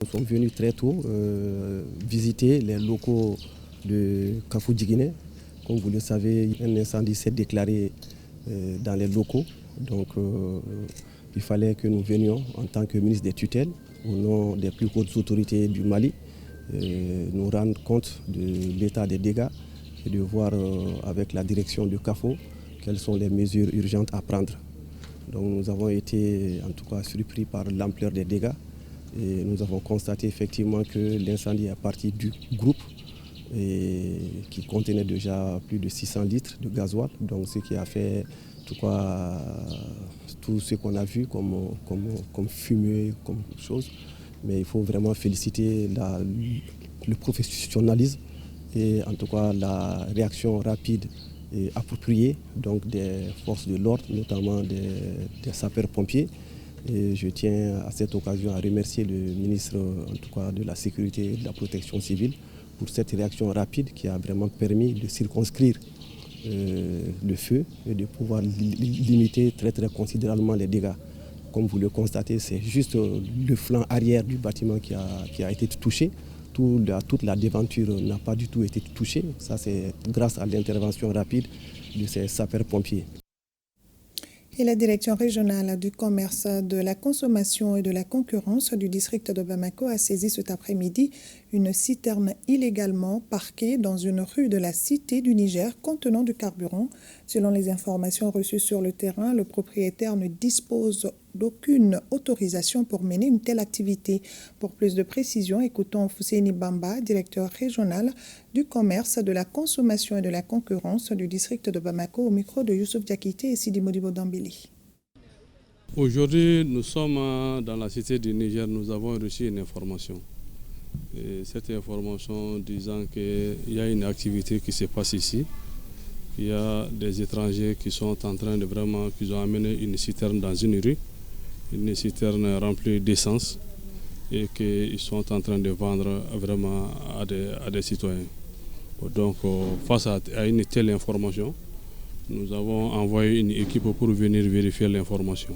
Nous sommes venus très tôt visiter les locaux de Kafo-Djiguinéo. Comme vous le savez, un incendie s'est déclaré dans les locaux. Donc il fallait que nous venions en tant que ministre des tutelles au nom des plus hautes autorités du Mali, nous rendre compte de l'état des dégâts et de voir avec la direction du CAFO quelles sont les mesures urgentes à prendre. Donc nous avons été en tout cas surpris par l'ampleur des dégâts et nous avons constaté effectivement que l'incendie est parti du groupe et qui contenait déjà plus de 600 litres de gasoil, donc ce qui a fait tout ce qu'on a vu comme fumée, comme chose. Mais il faut vraiment féliciter le professionnalisme et en tout cas la réaction rapide et appropriée donc des forces de l'ordre, notamment des sapeurs-pompiers. Et je tiens à cette occasion à remercier le ministre en tout cas, de la Sécurité et de la Protection civile pour cette réaction rapide qui a vraiment permis de circonscrire le feu et de pouvoir limiter très considérablement les dégâts. Comme vous le constatez, c'est juste le flanc arrière du bâtiment qui a été touché. Toute la devanture n'a pas du tout été touchée. Ça, c'est grâce à l'intervention rapide de ces sapeurs-pompiers. Et la direction régionale du commerce, de la consommation et de la concurrence du district de Bamako a saisi cet après-midi une citerne illégalement parquée dans une rue de la cité du Niger contenant du carburant. Selon les informations reçues sur le terrain, le propriétaire ne dispose d'aucune autorisation pour mener une telle activité. Pour plus de précisions, écoutons Fousseini Bamba, directeur régional du commerce, de la consommation et de la concurrence du district de Bamako, au micro de Youssouf Diakité et Sidi Modibo Dambili. Aujourd'hui, nous sommes dans la cité du Niger, nous avons reçu une information. Et cette information disant qu'il y a une activité qui se passe ici. Il y a des étrangers qui sont en train de qui ont amené une citerne dans une rue, une citerne remplie d'essence et qu'ils sont en train de vendre vraiment à des citoyens. Donc, face à une telle information, nous avons envoyé une équipe pour venir vérifier l'information.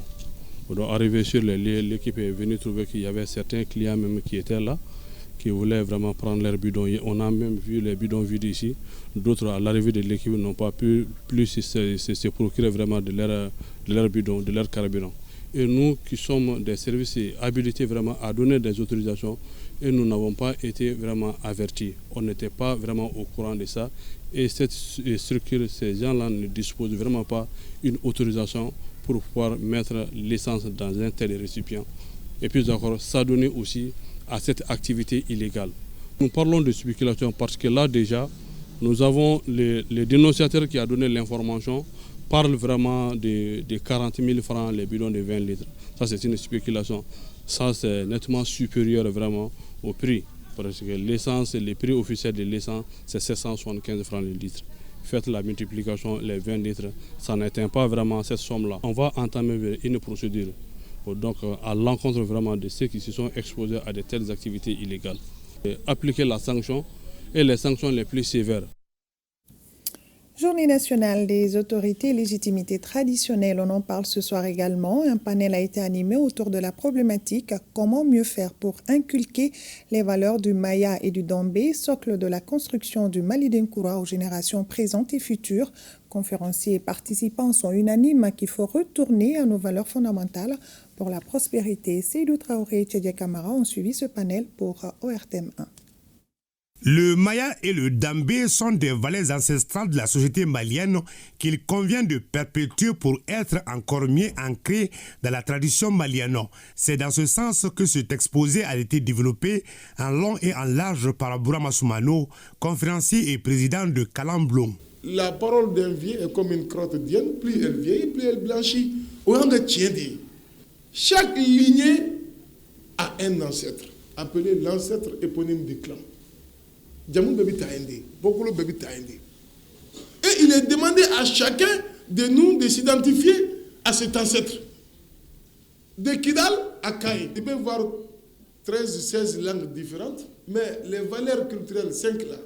Donc, arrivé sur les lieux, l'équipe est venue trouver qu'il y avait certains clients même qui étaient là, qui voulaient vraiment prendre leurs bidons. On a même vu les bidons vides ici. D'autres, à l'arrivée de l'équipe, n'ont pas pu plus se procurer vraiment de leurs bidons, de leur carburant. Et nous qui sommes des services habilités vraiment à donner des autorisations, et nous n'avons pas été vraiment avertis. On n'était pas vraiment au courant de ça. Et cette structure, ces gens-là ne disposent vraiment pas d'une autorisation pour pouvoir mettre l'essence dans un tel récipient. Et puis encore, s'adonner aussi à cette activité illégale. Nous parlons de spéculation parce que là déjà, nous avons le dénonciateur qui a donné l'information, parle vraiment de 40 000 francs les bidons de 20 litres. Ça c'est une spéculation. Ça c'est nettement supérieur vraiment au prix. Parce que l'essence, le prix officiel de l'essence, c'est 775 francs le litre. Faites la multiplication, les 20 litres, ça n'atteint pas vraiment cette somme-là. On va entamer une procédure donc à l'encontre vraiment de ceux qui se sont exposés à de telles activités illégales. Et appliquer la sanction et les sanctions les plus sévères. Journée nationale des autorités et légitimités traditionnelles, on en parle ce soir également. Un panel a été animé autour de la problématique « Comment mieux faire pour inculquer les valeurs du Maya et du Dambé, socle de la construction du Mali d'Inkoura aux générations présentes et futures ». Conférenciers et participants sont unanimes qu'il faut retourner à nos valeurs fondamentales pour la prospérité. Seydou Traoré et Tchedja Kamara ont suivi ce panel pour ORTM 1. Le Maya et le Dambé sont des valeurs ancestrales de la société malienne qu'il convient de perpétuer pour être encore mieux ancrés dans la tradition malienne. C'est dans ce sens que cet exposé a été développé en long et en large par Bourama Soumano, conférencier et président de Calamblon. La parole d'un vieux est comme une crotte d'hyène, plus elle vieillit, plus elle blanchit. Au rang de Tchiendi, chaque lignée a un ancêtre, appelé l'ancêtre éponyme du clan. Djamoun Bebi Taïndi, Bokolo Bebi Taïndi. Et il est demandé à chacun de nous de s'identifier à cet ancêtre. De Kidal à Kaï. Tu peux voir 13-16 langues différentes, mais les valeurs culturelles 5 là,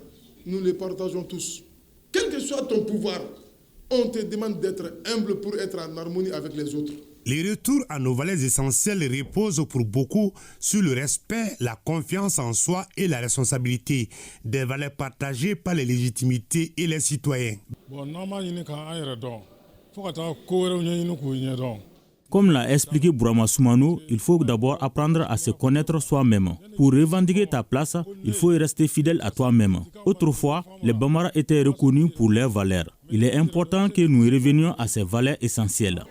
nous les partageons tous. Quel que soit ton pouvoir, on te demande d'être humble pour être en harmonie avec les autres. Les retours à nos valeurs essentielles reposent pour beaucoup sur le respect, la confiance en soi et la responsabilité, des valeurs partagées par les légitimités et les citoyens. Comme l'a expliqué Bourama Soumano, il faut d'abord apprendre à se connaître soi-même. Pour revendiquer ta place, il faut rester fidèle à toi-même. Autrefois, les Bambara étaient reconnus pour leurs valeurs. Il est important que nous revenions à ces valeurs essentielles.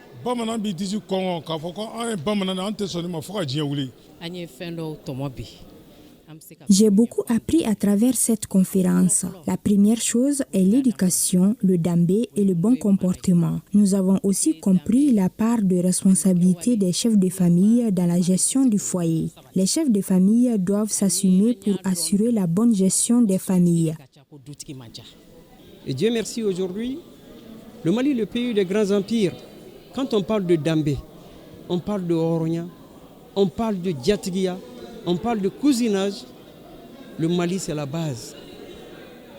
J'ai beaucoup appris à travers cette conférence. La première chose est l'éducation, le dambé et le bon comportement. Nous avons aussi compris la part de responsabilité des chefs de famille dans la gestion du foyer. Les chefs de famille doivent s'assumer pour assurer la bonne gestion des familles. Et Dieu merci, aujourd'hui, le Mali est le pays des grands empires. Quand on parle de Dambé, on parle de Oronia, on parle de Diatiguia, on parle de cousinage. Le Mali, c'est la base.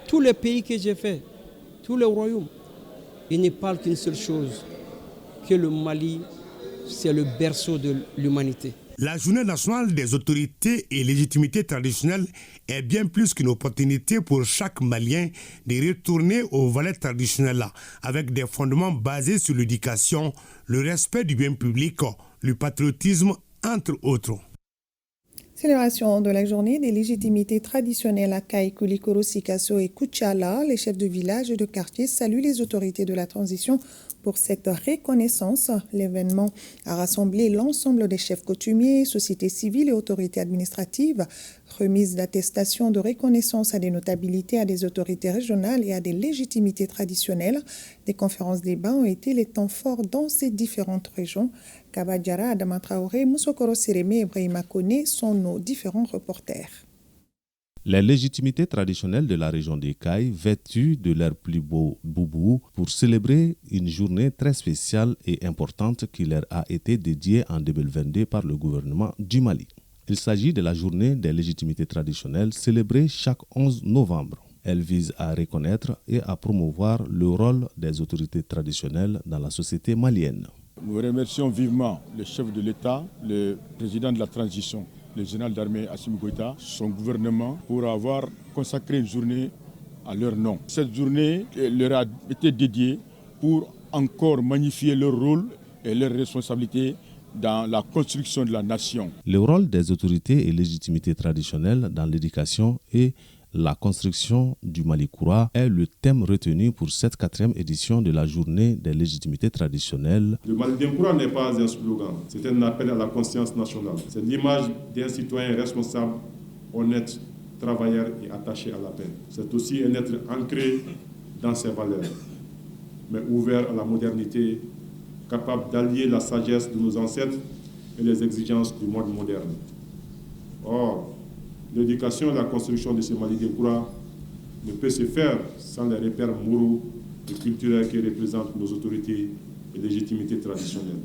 Tous les pays que j'ai faits, tous les royaumes, ils ne parlent qu'une seule chose, que le Mali, c'est le berceau de l'humanité. La journée nationale des autorités et légitimités traditionnelles est bien plus qu'une opportunité pour chaque Malien de retourner aux valeurs traditionnelles avec des fondements basés sur l'éducation, le respect du bien public, le patriotisme, entre autres. Célébration de la journée des légitimités traditionnelles à Kaïkouli, Koro, Sikasso et Kuchala. Les chefs de village et de quartier saluent les autorités de la transition pour cette reconnaissance. L'événement a rassemblé l'ensemble des chefs coutumiers, sociétés civiles et autorités administratives. Remise d'attestations de reconnaissance à des notabilités, à des autorités régionales et à des légitimités traditionnelles. Des conférences débats ont été les temps forts dans ces différentes régions. Kabadjara, Adama Traoré, Moussokoro Séremé et Ibrahima Kone sont nos différents reporters. Les légitimités traditionnelles de la région des Cailles, vêtues de leur plus beau boubou, pour célébrer une journée très spéciale et importante qui leur a été dédiée en 2022 par le gouvernement du Mali. Il s'agit de la journée des légitimités traditionnelles célébrée chaque 11 novembre. Elle vise à reconnaître et à promouvoir le rôle des autorités traditionnelles dans la société malienne. Nous remercions vivement le chef de l'État, le président de la transition, le général d'armée Assimi Goïta, son gouvernement, pour avoir consacré une journée à leur nom. Cette journée leur a été dédiée pour encore magnifier leur rôle et leurs responsabilités dans la construction de la nation. Le rôle des autorités et légitimités traditionnelles dans l'éducation et la construction du Mali-Koura est le thème retenu pour cette 4e édition de la journée des légitimités traditionnelles. Le Mali-Koura n'est pas un slogan, c'est un appel à la conscience nationale. C'est l'image d'un citoyen responsable, honnête, travailleur et attaché à la paix. C'est aussi un être ancré dans ses valeurs, mais ouvert à la modernité, capable d'allier la sagesse de nos ancêtres et les exigences du monde moderne. Or, l'éducation et la construction de ce Mali-Koura ne peut se faire sans les repères moraux et culturels qui représentent nos autorités et légitimités traditionnelles.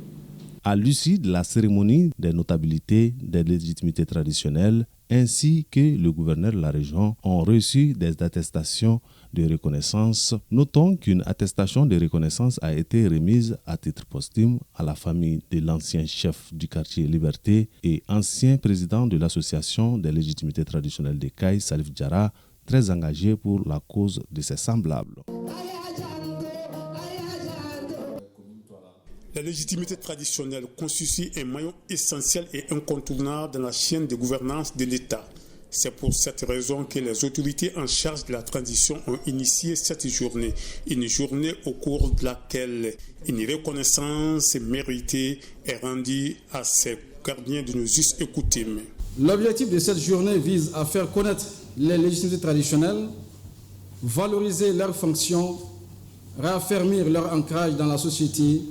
À l'issue de la cérémonie des notabilités des légitimités traditionnelles, ainsi que le gouverneur de la région ont reçu des attestations de reconnaissance. Notons qu'une attestation de reconnaissance a été remise à titre posthume à la famille de l'ancien chef du quartier Liberté et ancien président de l'association des légitimités traditionnelles des Cailles, Salif Diarra, très engagé pour la cause de ses semblables. La légitimité traditionnelle constitue un maillon essentiel et incontournable dans la chaîne de gouvernance de l'État. C'est pour cette raison que les autorités en charge de la transition ont initié cette journée, une journée au cours de laquelle une reconnaissance méritée est rendue à ces gardiens de nos us et coutumes. L'objectif de cette journée vise à faire connaître les légitimités traditionnelles, valoriser leurs fonctions, réaffirmer leur ancrage dans la société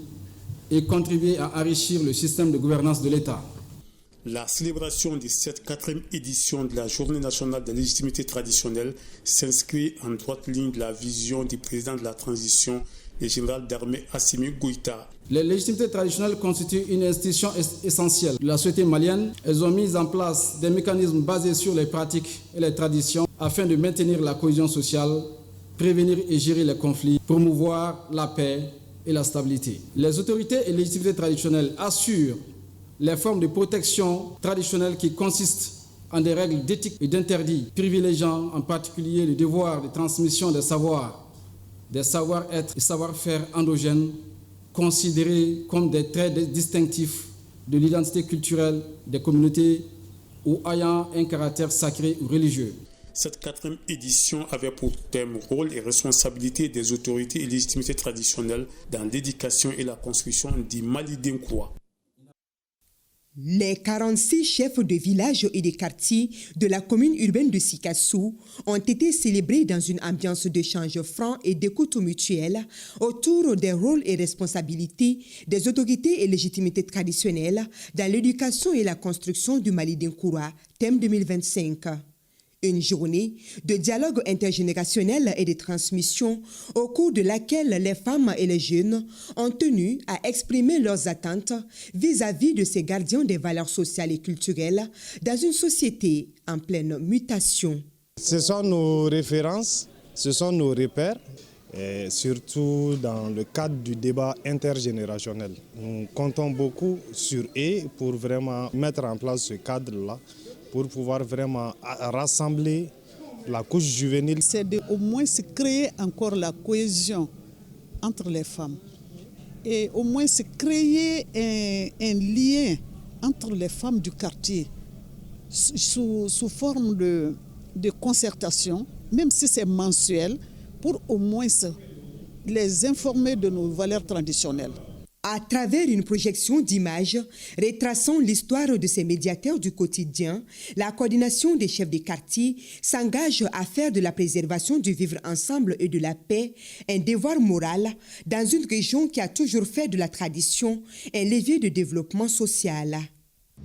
et contribuer à enrichir le système de gouvernance de l'État. La célébration de cette 4e édition de la Journée nationale de la légitimité traditionnelle s'inscrit en droite ligne de la vision du président de la transition, le général d'armée Assimi Goïta. Les légitimités traditionnelles constituent une institution essentielle de la société malienne. Elles ont mis en place des mécanismes basés sur les pratiques et les traditions afin de maintenir la cohésion sociale, prévenir et gérer les conflits, promouvoir la paix et la stabilité. Les autorités et légitimités traditionnelles assurent les formes de protection traditionnelles qui consistent en des règles d'éthique et d'interdit, privilégiant en particulier le devoir de transmission des savoirs, des savoir-être et savoir-faire endogènes, considérés comme des traits distinctifs de l'identité culturelle des communautés ou ayant un caractère sacré ou religieux. Cette 4e édition avait pour thème rôle et responsabilité des autorités et légitimités traditionnelles dans l'éducation et la construction du Mali d'Inkoua. Les 46 chefs de village et de quartier de la commune urbaine de Sikassou ont été célébrés dans une ambiance d'échange franc et d'écoute mutuelle autour des rôles et responsabilités des autorités et légitimités traditionnelles dans l'éducation et la construction du Mali d'Inkoura, thème 2025. Une journée de dialogue intergénérationnel et de transmission au cours de laquelle les femmes et les jeunes ont tenu à exprimer leurs attentes vis-à-vis de ces gardiens des valeurs sociales et culturelles dans une société en pleine mutation. Ce sont nos références, ce sont nos repères, et surtout dans le cadre du débat intergénérationnel. Nous comptons beaucoup sur eux pour vraiment mettre en place ce cadre-là, pour pouvoir vraiment rassembler la couche juvénile. C'est au moins se créer encore la cohésion entre les femmes et au moins se créer un lien entre les femmes du quartier sous forme de concertation, même si c'est mensuel, pour au moins les informer de nos valeurs traditionnelles. À travers une projection d'images retraçant l'histoire de ces médiateurs du quotidien, la coordination des chefs de quartier s'engage à faire de la préservation du vivre ensemble et de la paix un devoir moral dans une région qui a toujours fait de la tradition un levier de développement social.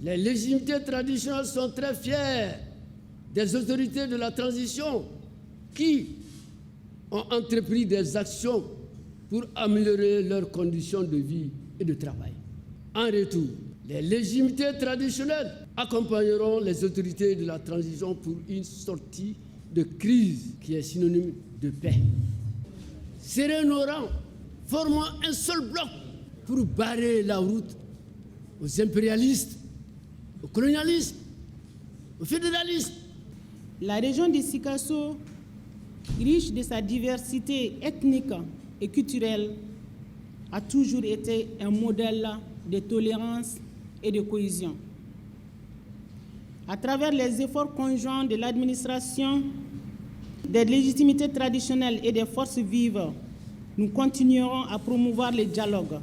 Les légitimités traditionnelles sont très fiers des autorités de la transition qui ont entrepris des actions pour améliorer leurs conditions de vie et de travail. En retour, les légitimités traditionnelles accompagneront les autorités de la transition pour une sortie de crise qui est synonyme de paix. Serrer nos rangs, formant un seul bloc pour barrer la route aux impérialistes, aux colonialistes, aux fédéralistes. La région de Sikasso, riche de sa diversité ethnique et culturelle, a toujours été un modèle de tolérance et de cohésion. À travers les efforts conjoints de l'administration, des légitimités traditionnelles et des forces vives, nous continuerons à promouvoir le dialogue,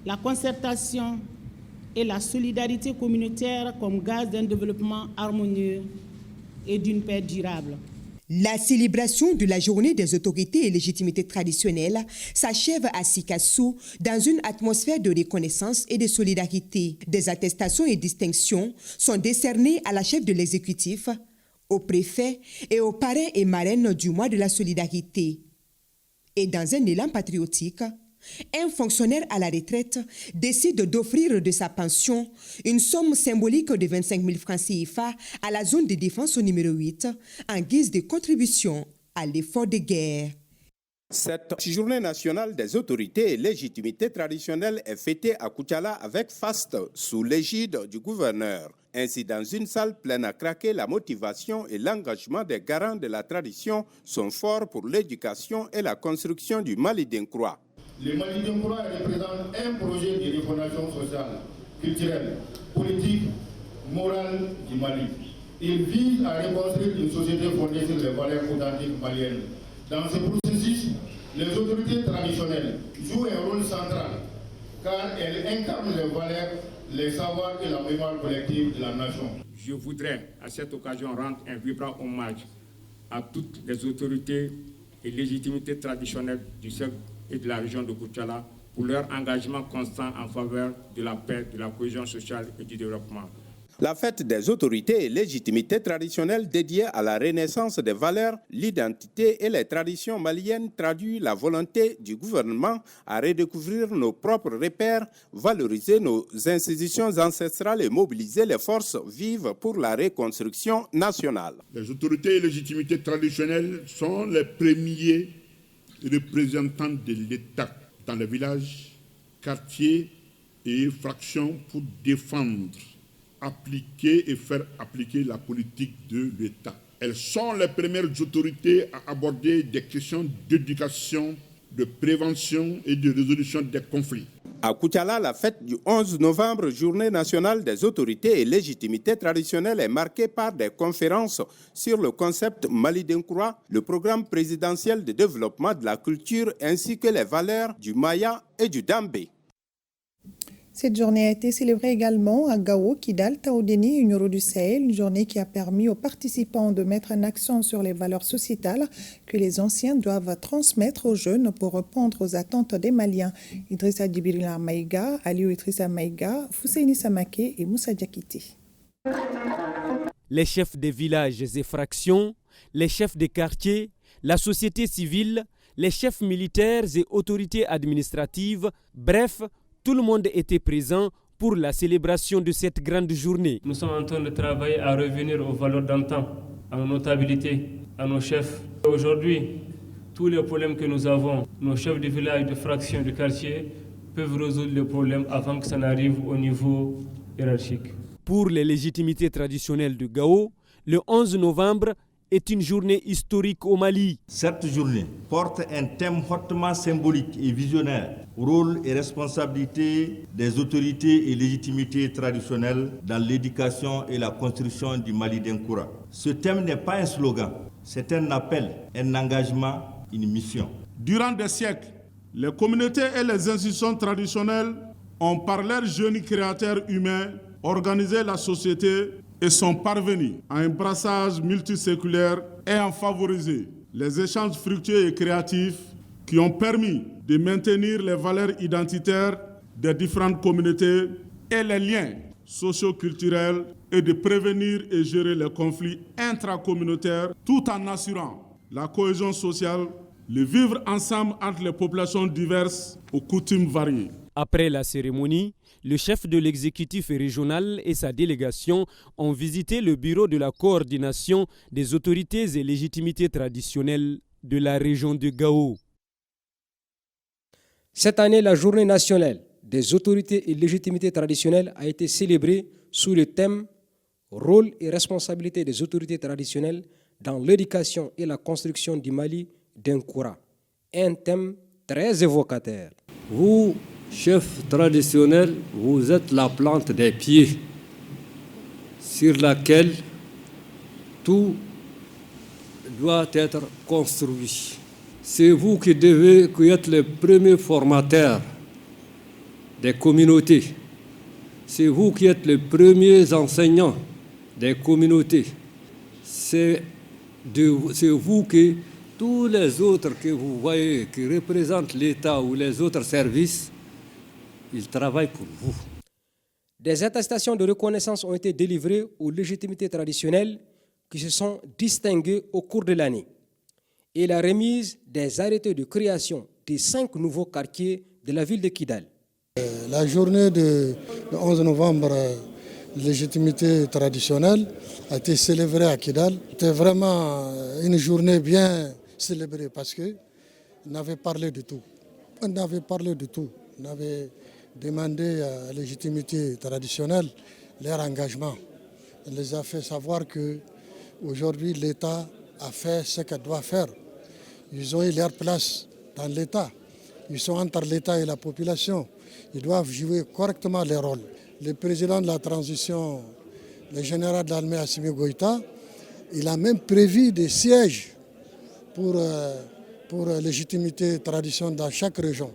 la concertation et la solidarité communautaire comme gage d'un développement harmonieux et d'une paix durable. La célébration de la journée des autorités et légitimités traditionnelles s'achève à Sikassou dans une atmosphère de reconnaissance et de solidarité. Des attestations et distinctions sont décernées à la chef de l'exécutif, au préfet et aux parrains et marraines du mois de la solidarité. Et dans un élan patriotique, Un fonctionnaire à la retraite décide d'offrir de sa pension une somme symbolique de 25 000 francs CFA à la zone de défense au numéro 8 en guise de contribution à l'effort de guerre. Cette journée nationale des autorités et légitimités traditionnelles est fêtée à Koutiala avec faste sous l'égide du gouverneur. Ainsi, dans une salle pleine à craquer, la motivation et l'engagement des garants de la tradition sont forts pour l'éducation et la construction du Mali d'Incroix. Le Mali d'Incroix représente un projet de refondation sociale, culturelle, politique, morale du Mali. Il vise à reconstruire une société fondée sur les valeurs authentiques maliennes. Dans ce processus, les autorités traditionnelles jouent un rôle central car elles incarnent les valeurs, les savoirs et la mémoire collective de la nation. Je voudrais à cette occasion rendre un vibrant hommage à toutes les autorités et légitimités traditionnelles du cercle et de la région de Koutiala pour leur engagement constant en faveur de la paix, de la cohésion sociale et du développement. La fête des autorités et légitimités traditionnelles dédiée à la renaissance des valeurs, l'identité et les traditions maliennes traduit la volonté du gouvernement à redécouvrir nos propres repères, valoriser nos institutions ancestrales et mobiliser les forces vives pour la reconstruction nationale. Les autorités et légitimités traditionnelles sont les premiers représentants de l'État dans les villages, quartiers et fractions pour défendre, appliquer et faire appliquer la politique de l'État. Elles sont les premières autorités à aborder des questions d'éducation, de prévention et de résolution des conflits. À Koutiala, la fête du 11 novembre, journée nationale des autorités et légitimités traditionnelles, est marquée par des conférences sur le concept Mali d'Incroix, le programme présidentiel de développement de la culture ainsi que les valeurs du Maya et du Dambé. Cette journée a été célébrée également à Gao, Kidal, Taoudéni et Nioro du Sahel, une journée qui a permis aux participants de mettre un accent sur les valeurs sociétales que les anciens doivent transmettre aux jeunes pour répondre aux attentes des Maliens. Idrissa Djibrila Maïga, Aliou Idrissa Maïga, Fousseini Samake et Moussa Diakité. Les chefs des villages et fractions, les chefs des quartiers, la société civile, les chefs militaires et autorités administratives, bref, tout le monde était présent pour la célébration de cette grande journée. Nous sommes en train de travailler à revenir aux valeurs d'antan, à nos notabilités, à nos chefs. Aujourd'hui, tous les problèmes que nous avons, nos chefs de village, de fraction, de quartier, peuvent résoudre les problèmes avant que ça n'arrive au niveau hiérarchique. Pour les légitimités traditionnelles de Gao, le 11 novembre est une journée historique au Mali. Cette journée porte un thème hautement symbolique et visionnaire, rôle et responsabilité des autorités et légitimités traditionnelles dans l'éducation et la construction du Mali d'Incroix. Ce thème n'est pas un slogan, c'est un appel, un engagement, une mission. Durant des siècles, les communautés et les institutions traditionnelles ont par leurs génie créateurs humains organisé la société et sont parvenus à un brassage multiséculaire ayant favorisé les échanges fructueux et créatifs qui ont permis de maintenir les valeurs identitaires des différentes communautés et les liens socio-culturels et de prévenir et gérer les conflits intracommunautaires tout en assurant la cohésion sociale, le vivre ensemble entre les populations diverses aux coutumes variées. Après la cérémonie, le chef de l'exécutif régional et sa délégation ont visité le bureau de la coordination des autorités et légitimités traditionnelles de la région de Gao. Cette année, la journée nationale des autorités et légitimités traditionnelles a été célébrée sous le thème « Rôle et responsabilité des autorités traditionnelles dans l'éducation et la construction du Mali d'Incroix », un thème très évocateur. Vous, chef traditionnel, vous êtes la plante des pieds sur laquelle tout doit être construit. C'est vous qui êtes le premier formateur des communautés. C'est vous qui êtes les premiers enseignants des communautés. C'est vous qui, tous les autres que vous voyez, qui représentent l'État ou les autres services, ils travaillent pour vous. Des attestations de reconnaissance ont été délivrées aux légitimités traditionnelles qui se sont distinguées au cours de l'année. Et la remise des arrêtés de création des 5 nouveaux quartiers de la ville de Kidal. La journée de 11 novembre, légitimité traditionnelle, a été célébrée à Kidal. C'était vraiment une journée bien célébrée parce qu'on avait parlé de tout. On avait parlé de tout. On avait demandé à la légitimité traditionnelle leur engagement. On les a fait savoir qu'aujourd'hui l'État a fait ce qu'elle doit faire. Ils ont eu leur place dans l'État. Ils sont entre l'État et la population. Ils doivent jouer correctement leur rôle. Le président de la transition, le général de l'armée Assimi Goïta, il a même prévu des sièges pour légitimité traditionnelle dans chaque région.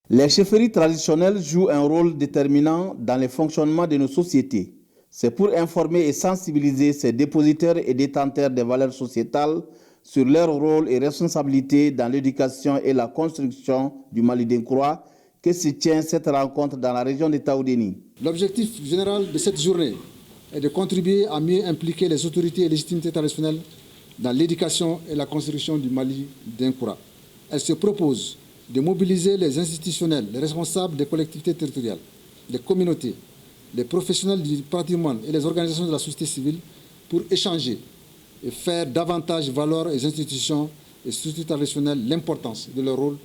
Les chefferies traditionnelles jouent un rôle déterminant dans le fonctionnement de nos sociétés. C'est pour informer et sensibiliser ces dépositaires et détenteurs des valeurs sociétales sur leur rôle et responsabilité dans l'éducation et la construction du Mali d'Inkroa que se tient cette rencontre dans la région de Taoudéni. L'objectif général de cette journée est de contribuer à mieux impliquer les autorités et légitimités traditionnelles dans l'éducation et la construction du Mali d'Inkroa. Elle se propose de mobiliser les institutionnels, les responsables des collectivités territoriales, les communautés, les professionnels du patrimoine et les organisations de la société civile pour échanger et faire davantage valoir aux institutions et structures traditionnelles l'importance de leur rôle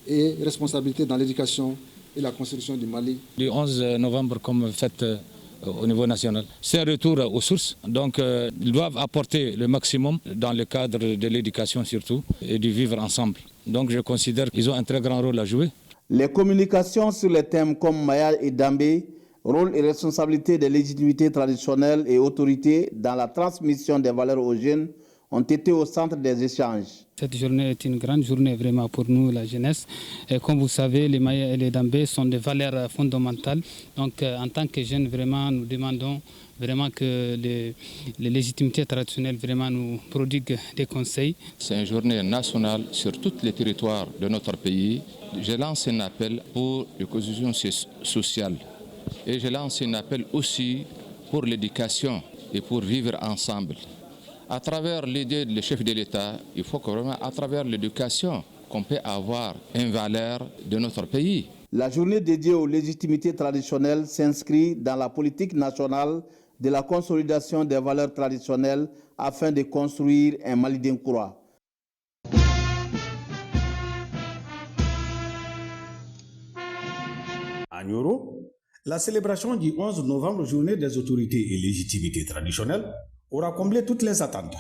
et responsabilité dans l'éducation et la construction du Mali. Du 11 novembre comme fête au niveau national, c'est un retour aux sources. Donc ils doivent apporter le maximum dans le cadre de l'éducation surtout et du vivre ensemble. Donc je considère qu'ils ont un très grand rôle à jouer. Les communications sur les thèmes comme Maya et Dambé, rôle et responsabilité des légitimités traditionnelles et autorités dans la transmission des valeurs aux jeunes ont été au centre des échanges. Cette journée est une grande journée vraiment pour nous, la jeunesse. Et comme vous savez, les Maya et les Dambé sont des valeurs fondamentales. Donc en tant que jeunes, vraiment, nous demandons vraiment que les légitimités traditionnelles vraiment nous prodiguent des conseils. C'est une journée nationale sur tous les territoires de notre pays. Je lance un appel pour la cohésion sociale. Et je lance un appel aussi pour l'éducation et pour vivre ensemble. À travers l'idée du chef de l'État, il faut que vraiment, à travers l'éducation, qu'on peut avoir une valeur de notre pays. La journée dédiée aux légitimités traditionnelles s'inscrit dans la politique nationale de la consolidation des valeurs traditionnelles afin de construire un Mali d'Inkroa. À Nioro, la célébration du 11 novembre, journée des autorités et légitimités traditionnelles, aura comblé toutes les attentes.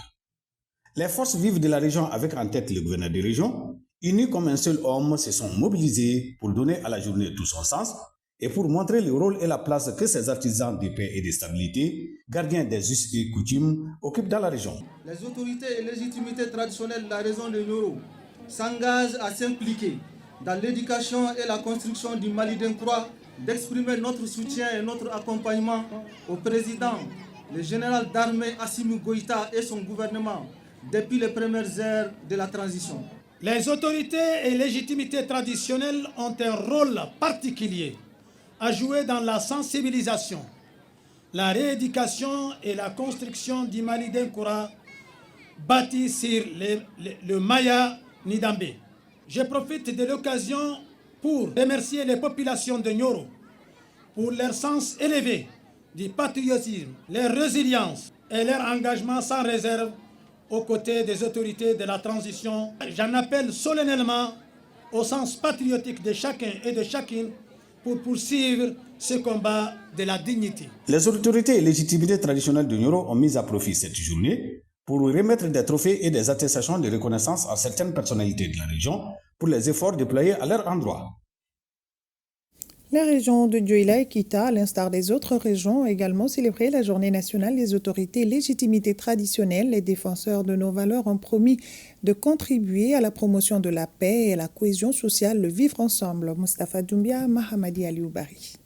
Les forces vives de la région, avec en tête le gouverneur de région, unis comme un seul homme, se sont mobilisés pour donner à la journée tout son sens et pour montrer le rôle et la place que ces artisans de paix et de stabilité, gardiens des us et coutumes, occupent dans la région. Les autorités et légitimités traditionnelles de la région de Nioro s'engagent à s'impliquer dans l'éducation et la construction du Mali d'Inkroa, d'exprimer notre soutien et notre accompagnement au président, le général d'armée Assimi Goïta et son gouvernement depuis les premières heures de la transition. Les autorités et légitimités traditionnelles ont un rôle particulier à jouer dans la sensibilisation, la rééducation et la construction du Mali d'Inkroa bâti sur le Maya Nidambé. Je profite de l'occasion pour remercier les populations de Nioro pour leur sens élevé du patriotisme, leur résilience et leur engagement sans réserve aux côtés des autorités de la transition. J'en appelle solennellement au sens patriotique de chacun et de chacune pour poursuivre ce combat de la dignité. Les autorités et légitimités traditionnelles de Nioro ont mis à profit cette journée pour remettre des trophées et des attestations de reconnaissance à certaines personnalités de la région pour les efforts déployés à leur endroit. La région de Dioïla et Kita, à l'instar des autres régions, a également célébré la journée nationale des autorités et légitimités traditionnelles. Les défenseurs de nos valeurs ont promis de contribuer à la promotion de la paix et à la cohésion sociale, le vivre ensemble. Mustafa Doumbia, Mahamadi Alioubari.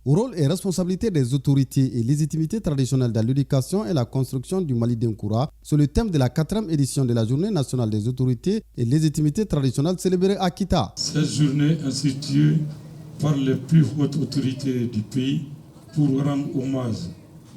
Rôle et responsabilité des autorités et légitimités traditionnelles dans l'éducation et la construction du Mali d'Inkroa, c'est le thème de la 4e édition de la Journée nationale des autorités et légitimités traditionnelles célébrée à Kita. Cette journée instituée par les plus hautes autorités du pays pour rendre hommage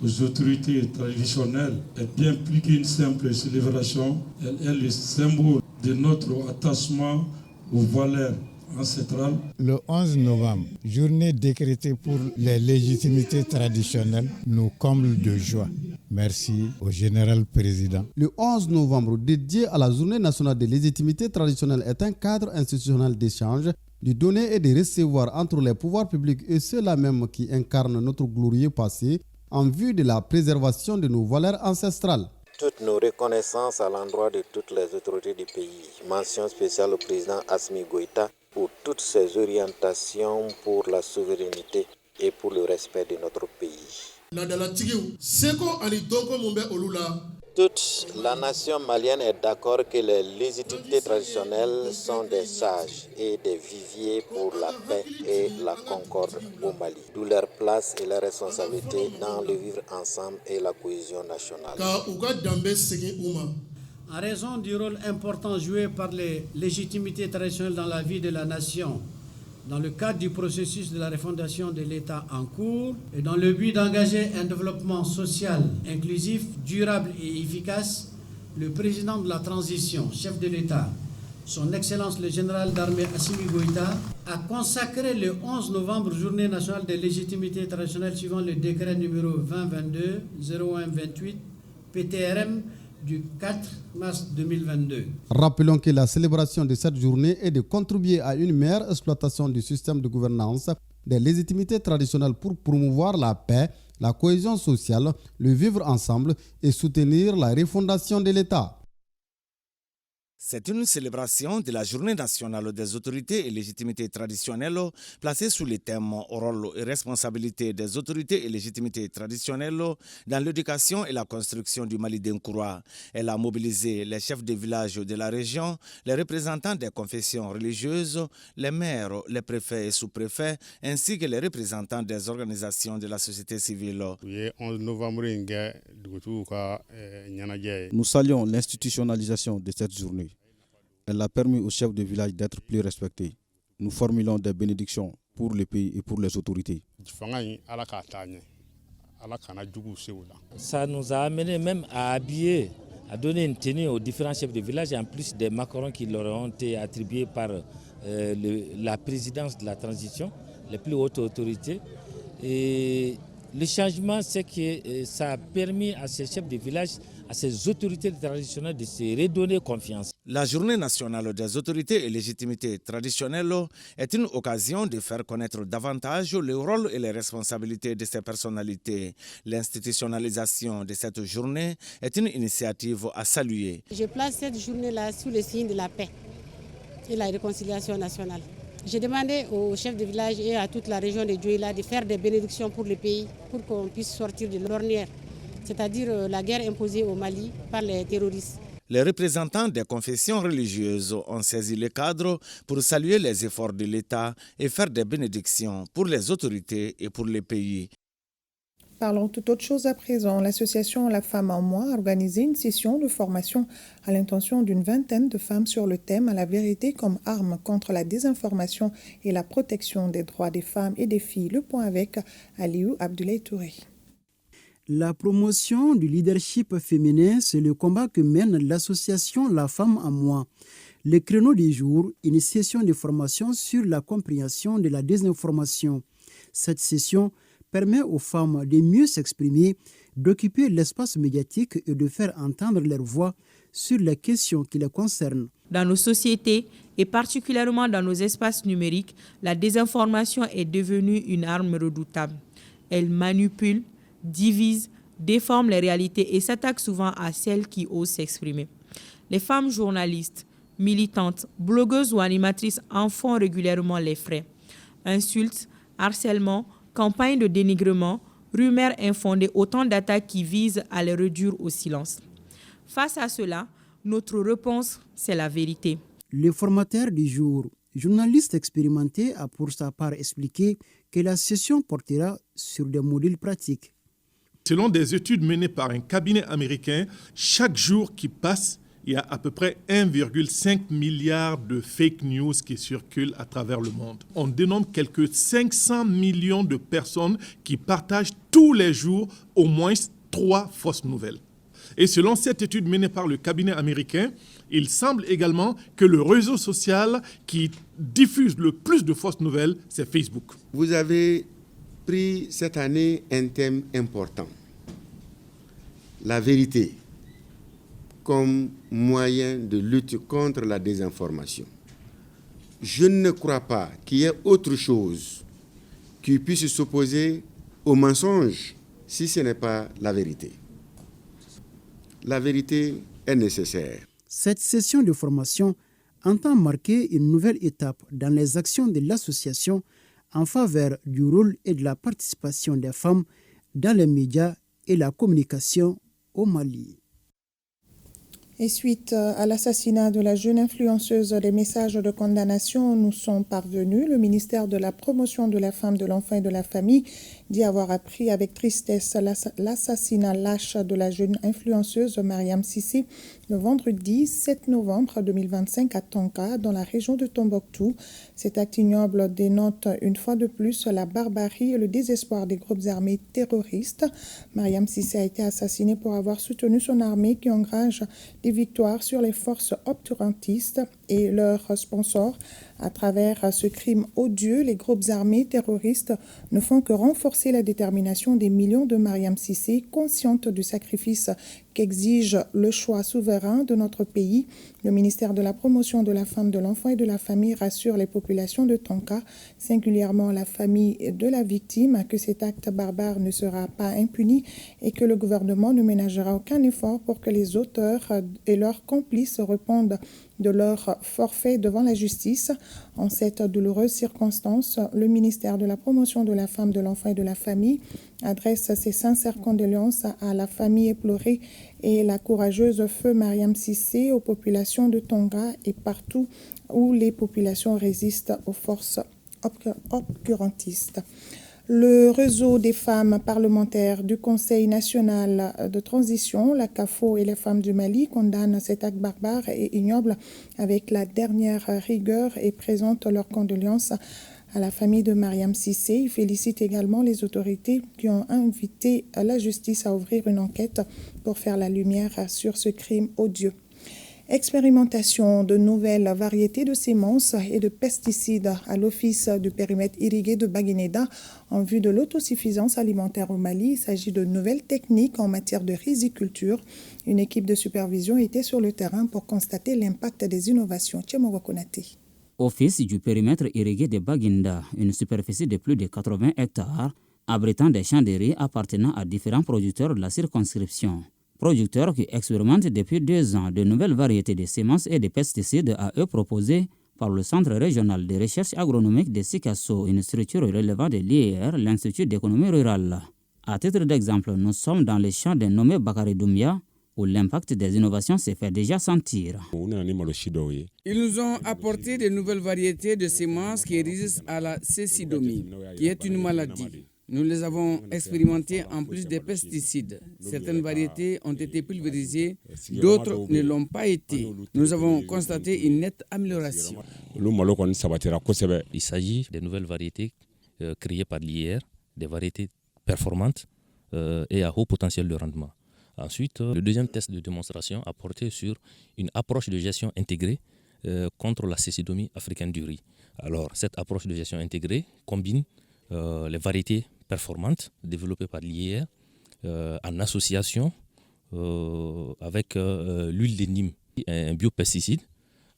aux autorités traditionnelles est bien plus qu'une simple célébration. Elle est le symbole de notre attachement aux valeurs ancestrales. Le 11 novembre, journée décrétée pour les légitimités traditionnelles, nous comble de joie. Merci au général président. Le 11 novembre, dédié à la journée nationale des légitimités traditionnelles, est un cadre institutionnel d'échange, de donner et de recevoir entre les pouvoirs publics et ceux-là même qui incarnent notre glorieux passé en vue de la préservation de nos valeurs ancestrales. Toutes nos reconnaissances à l'endroit de toutes les autorités du pays. Mention spéciale au président Assimi Goïta pour toutes ses orientations pour la souveraineté et pour le respect de notre pays. Toute la nation malienne est d'accord que les légitimités traditionnelles sont des sages et des viviers pour la paix et la concorde au Mali, d'où leur place et leur responsabilité dans le vivre ensemble et la cohésion nationale. En raison du rôle important joué par les légitimités traditionnelles dans la vie de la nation, dans le cadre du processus de la refondation de l'État en cours et dans le but d'engager un développement social, inclusif, durable et efficace, le président de la transition, chef de l'État, son Excellence le général d'armée Assimi Goïta, a consacré le 11 novembre, journée nationale des légitimités traditionnelles suivant le décret numéro 2022-0128 PTRM du 4 mars 2022. Rappelons que la célébration de cette journée est de contribuer à une meilleure exploitation du système de gouvernance des légitimités traditionnelles pour promouvoir la paix, la cohésion sociale, le vivre ensemble et soutenir la refondation de l'État. C'est une célébration de la Journée nationale des autorités et légitimités traditionnelles placée sous le thème « Rôle et responsabilité des autorités et légitimités traditionnelles dans l'éducation et la construction du Mali d'Inkoura ». Elle a mobilisé les chefs de village de la région, les représentants des confessions religieuses, les maires, les préfets et sous-préfets, ainsi que les représentants des organisations de la société civile. Nous saluons l'institutionnalisation de cette journée. Elle a permis aux chefs de village d'être plus respectés. Nous formulons des bénédictions pour le pays et pour les autorités. Ça nous a amené même à habiller, à donner une tenue aux différents chefs de village, en plus des macarons qui leur ont été attribués par la présidence de la transition, les plus hautes autorités. Et le changement, c'est que ça a permis à ces chefs de village, à ces autorités traditionnelles de se redonner confiance. La Journée nationale des autorités et légitimités traditionnelles est une occasion de faire connaître davantage le rôle et les responsabilités de ces personnalités. L'institutionnalisation de cette journée est une initiative à saluer. Je place cette journée-là sous le signe de la paix et la réconciliation nationale. J'ai demandé aux chefs de village et à toute la région de Dioïla de faire des bénédictions pour le pays, pour qu'on puisse sortir de l'ornière, c'est-à-dire la guerre imposée au Mali par les terroristes. Les représentants des confessions religieuses ont saisi le cadre pour saluer les efforts de l'État et faire des bénédictions pour les autorités et pour le pays. Parlons toute autre chose à présent. L'association La Femme en Moi a organisé une session de formation à l'intention d'une vingtaine de femmes sur le thème « La vérité comme arme contre la désinformation et la protection des droits des femmes et des filles ». Le point avec Aliou Abdoulaye Touré. La promotion du leadership féminin, c'est le combat que mène l'association La Femme en Moi. Le créneau du jour, une session de formation sur la compréhension de la désinformation. Cette session permet aux femmes de mieux s'exprimer, d'occuper l'espace médiatique et de faire entendre leur voix sur les questions qui les concernent. Dans nos sociétés et particulièrement dans nos espaces numériques, la désinformation est devenue une arme redoutable. Elle manipule, divise, déforme les réalités et s'attaque souvent à celles qui osent s'exprimer. Les femmes journalistes, militantes, blogueuses ou animatrices en font régulièrement les frais. Insultes, harcèlement, campagnes de dénigrement, rumeurs infondées, autant d'attaques qui visent à les réduire au silence. Face à cela, notre réponse, c'est la vérité. Le formateur du jour, journaliste expérimenté, a pour sa part expliqué que la session portera sur des modules pratiques. Selon des études menées par un cabinet américain, chaque jour qui passe, il y a à peu près 1,5 milliard de fake news qui circulent à travers le monde. On dénombre quelques 500 millions de personnes qui partagent tous les jours au moins 3 fausses nouvelles. Et selon cette étude menée par le cabinet américain, Il semble également que le réseau social qui diffuse le plus de fausses nouvelles, c'est Facebook. Vous avez pris cette année un thème important, la vérité, comme moyen de lutte contre la désinformation. Je ne crois pas qu'il y ait autre chose qui puisse s'opposer au mensonge si ce n'est pas la vérité. La vérité est nécessaire. Cette session de formation entend marquer une nouvelle étape dans les actions de l'association en faveur du rôle et de la participation des femmes dans les médias et la communication au Mali. Et suite à l'assassinat de la jeune influenceuse, des messages de condamnation nous sont parvenus. Le ministère de la Promotion de la Femme, de l'Enfant et de la Famille dit avoir appris avec tristesse l'assassinat lâche de la jeune influenceuse Mariam Sissi le vendredi 7 novembre 2025 à Tonka, dans la région de Tombouctou. Cet acte ignoble dénote une fois de plus la barbarie et le désespoir des groupes armés terroristes. Mariam Sissi a été assassinée pour avoir soutenu son armée qui engrange des victoires sur les forces obscurantistes et leurs sponsors. À travers ce crime odieux, les groupes armés terroristes ne font que renforcer la détermination des millions de Mariam Sissi, conscientes du sacrifice qu'exige le choix souverain de notre pays. Le ministère de la Promotion de la Femme, de l'Enfant et de la Famille rassure les populations de Tonka, singulièrement la famille de la victime, que cet acte barbare ne sera pas impuni et que le gouvernement ne ménagera aucun effort pour que les auteurs et leurs complices répondent de leur forfait devant la justice. En cette douloureuse circonstance, le ministère de la Promotion de la Femme, de l'Enfant et de la Famille adresse ses sincères condoléances à la famille éplorée et la courageuse feu Mariam Sissi, aux populations de Tonga et partout où les populations résistent aux forces obscurantistes. Le réseau des femmes parlementaires du Conseil national de transition, la CAFO et les femmes du Mali condamnent cet acte barbare et ignoble avec la dernière rigueur et présentent leurs condoléances à la famille de Mariam Sissi. Il félicite également les autorités qui ont invité la justice à ouvrir une enquête pour faire la lumière sur ce crime odieux. Expérimentation de nouvelles variétés de semences et de pesticides à l'Office du périmètre irrigué de Baguineda en vue de l'autosuffisance alimentaire au Mali. Il s'agit de nouvelles techniques en matière de riziculture. Une équipe de supervision était sur le terrain pour constater l'impact des innovations. Tchemogo Konaté. Office du périmètre irrigué de Baguineda, une superficie de plus de 80 hectares, abritant des champs de riz appartenant à différents producteurs de la circonscription. Producteurs qui expérimentent depuis 2 ans de nouvelles variétés de semences et de pesticides à eux proposés par le Centre régional de recherche agronomique de Sikasso, une structure relevant de l'IER, l'Institut d'économie rurale. À titre d'exemple, nous sommes dans les champs d'un nommé Bakary Doumbia, où l'impact des innovations se fait déjà sentir. Ils nous ont apporté de nouvelles variétés de semences qui résistent à la cécidomie, qui est une maladie. Nous les avons expérimentées en plus des pesticides. Certaines variétés ont été pulvérisées, d'autres ne l'ont pas été. Nous avons constaté une nette amélioration. Il s'agit de nouvelles variétés créées par l'IR, des variétés performantes et à haut potentiel de rendement. Ensuite, le deuxième test de démonstration a porté sur une approche de gestion intégrée contre la cécidomie africaine du riz. Alors, cette approche de gestion intégrée combine les variétés performantes développées par l'IR en association avec l'huile de Nîmes, un biopesticide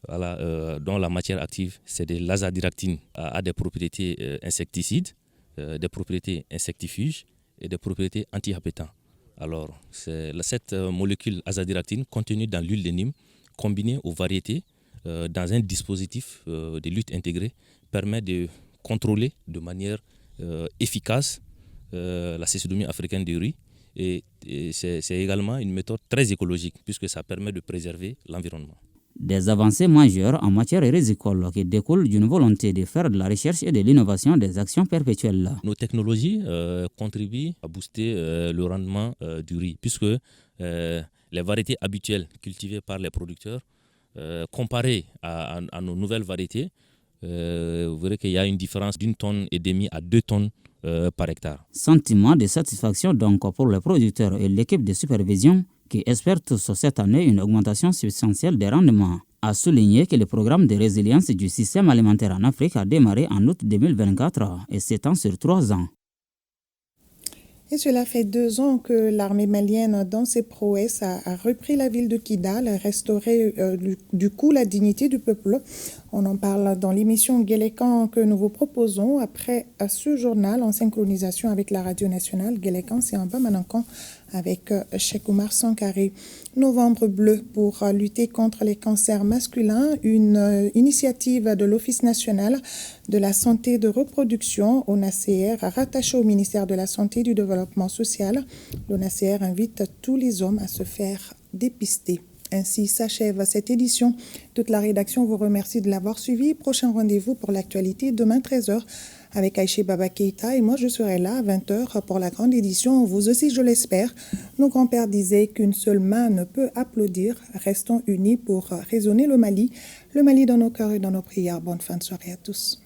dont la matière active c'est de l'azadiractine, a des propriétés insecticides, des propriétés insectifuges et des propriétés anti-appétants. Alors, cette molécule azadiractine contenue dans l'huile de Nîmes, combinée aux variétés dans un dispositif de lutte intégrée, permet de contrôler de manière efficace la cécidomie africaine du riz. Et c'est également une méthode très écologique puisque ça permet de préserver l'environnement. Des avancées majeures en matière rizicole qui découlent d'une volonté de faire de la recherche et de l'innovation des actions perpétuelles. Nos technologies contribuent à booster le rendement du riz puisque les variétés habituelles cultivées par les producteurs, comparées à nos nouvelles variétés, vous verrez qu'il y a une différence d'1,5 tonne à 2 tonnes par hectare. Sentiment de satisfaction donc pour les producteurs et l'équipe de supervision qui espèrent tous cette année une augmentation substantielle des rendements, a souligné que le programme de résilience du système alimentaire en Afrique a démarré en août 2024 et s'étend sur 3 ans. Et cela fait 2 ans que l'armée malienne, dans ses prouesses, a repris la ville de Kidal, restauré du coup la dignité du peuple. On en parle dans l'émission Guélécan que nous vous proposons après ce journal en synchronisation avec la radio nationale. Guélécan, c'est un Bamanankan avec Cheikh Oumar Sankaré. Novembre bleu pour lutter contre les cancers masculins, une initiative de l'Office national de la santé de reproduction, ONACR, rattachée au ministère de la Santé et du Développement social. L'ONACR invite tous les hommes à se faire dépister. Ainsi s'achève cette édition. Toute la rédaction vous remercie de l'avoir suivi. Prochain rendez-vous pour l'actualité demain 13h avec Aïché Baba Keïta et moi je serai là à 20h pour la grande édition. Vous aussi je l'espère. Nos grands-pères disaient qu'une seule main ne peut applaudir. Restons unis pour raisonner le Mali dans nos cœurs et dans nos prières. Bonne fin de soirée à tous.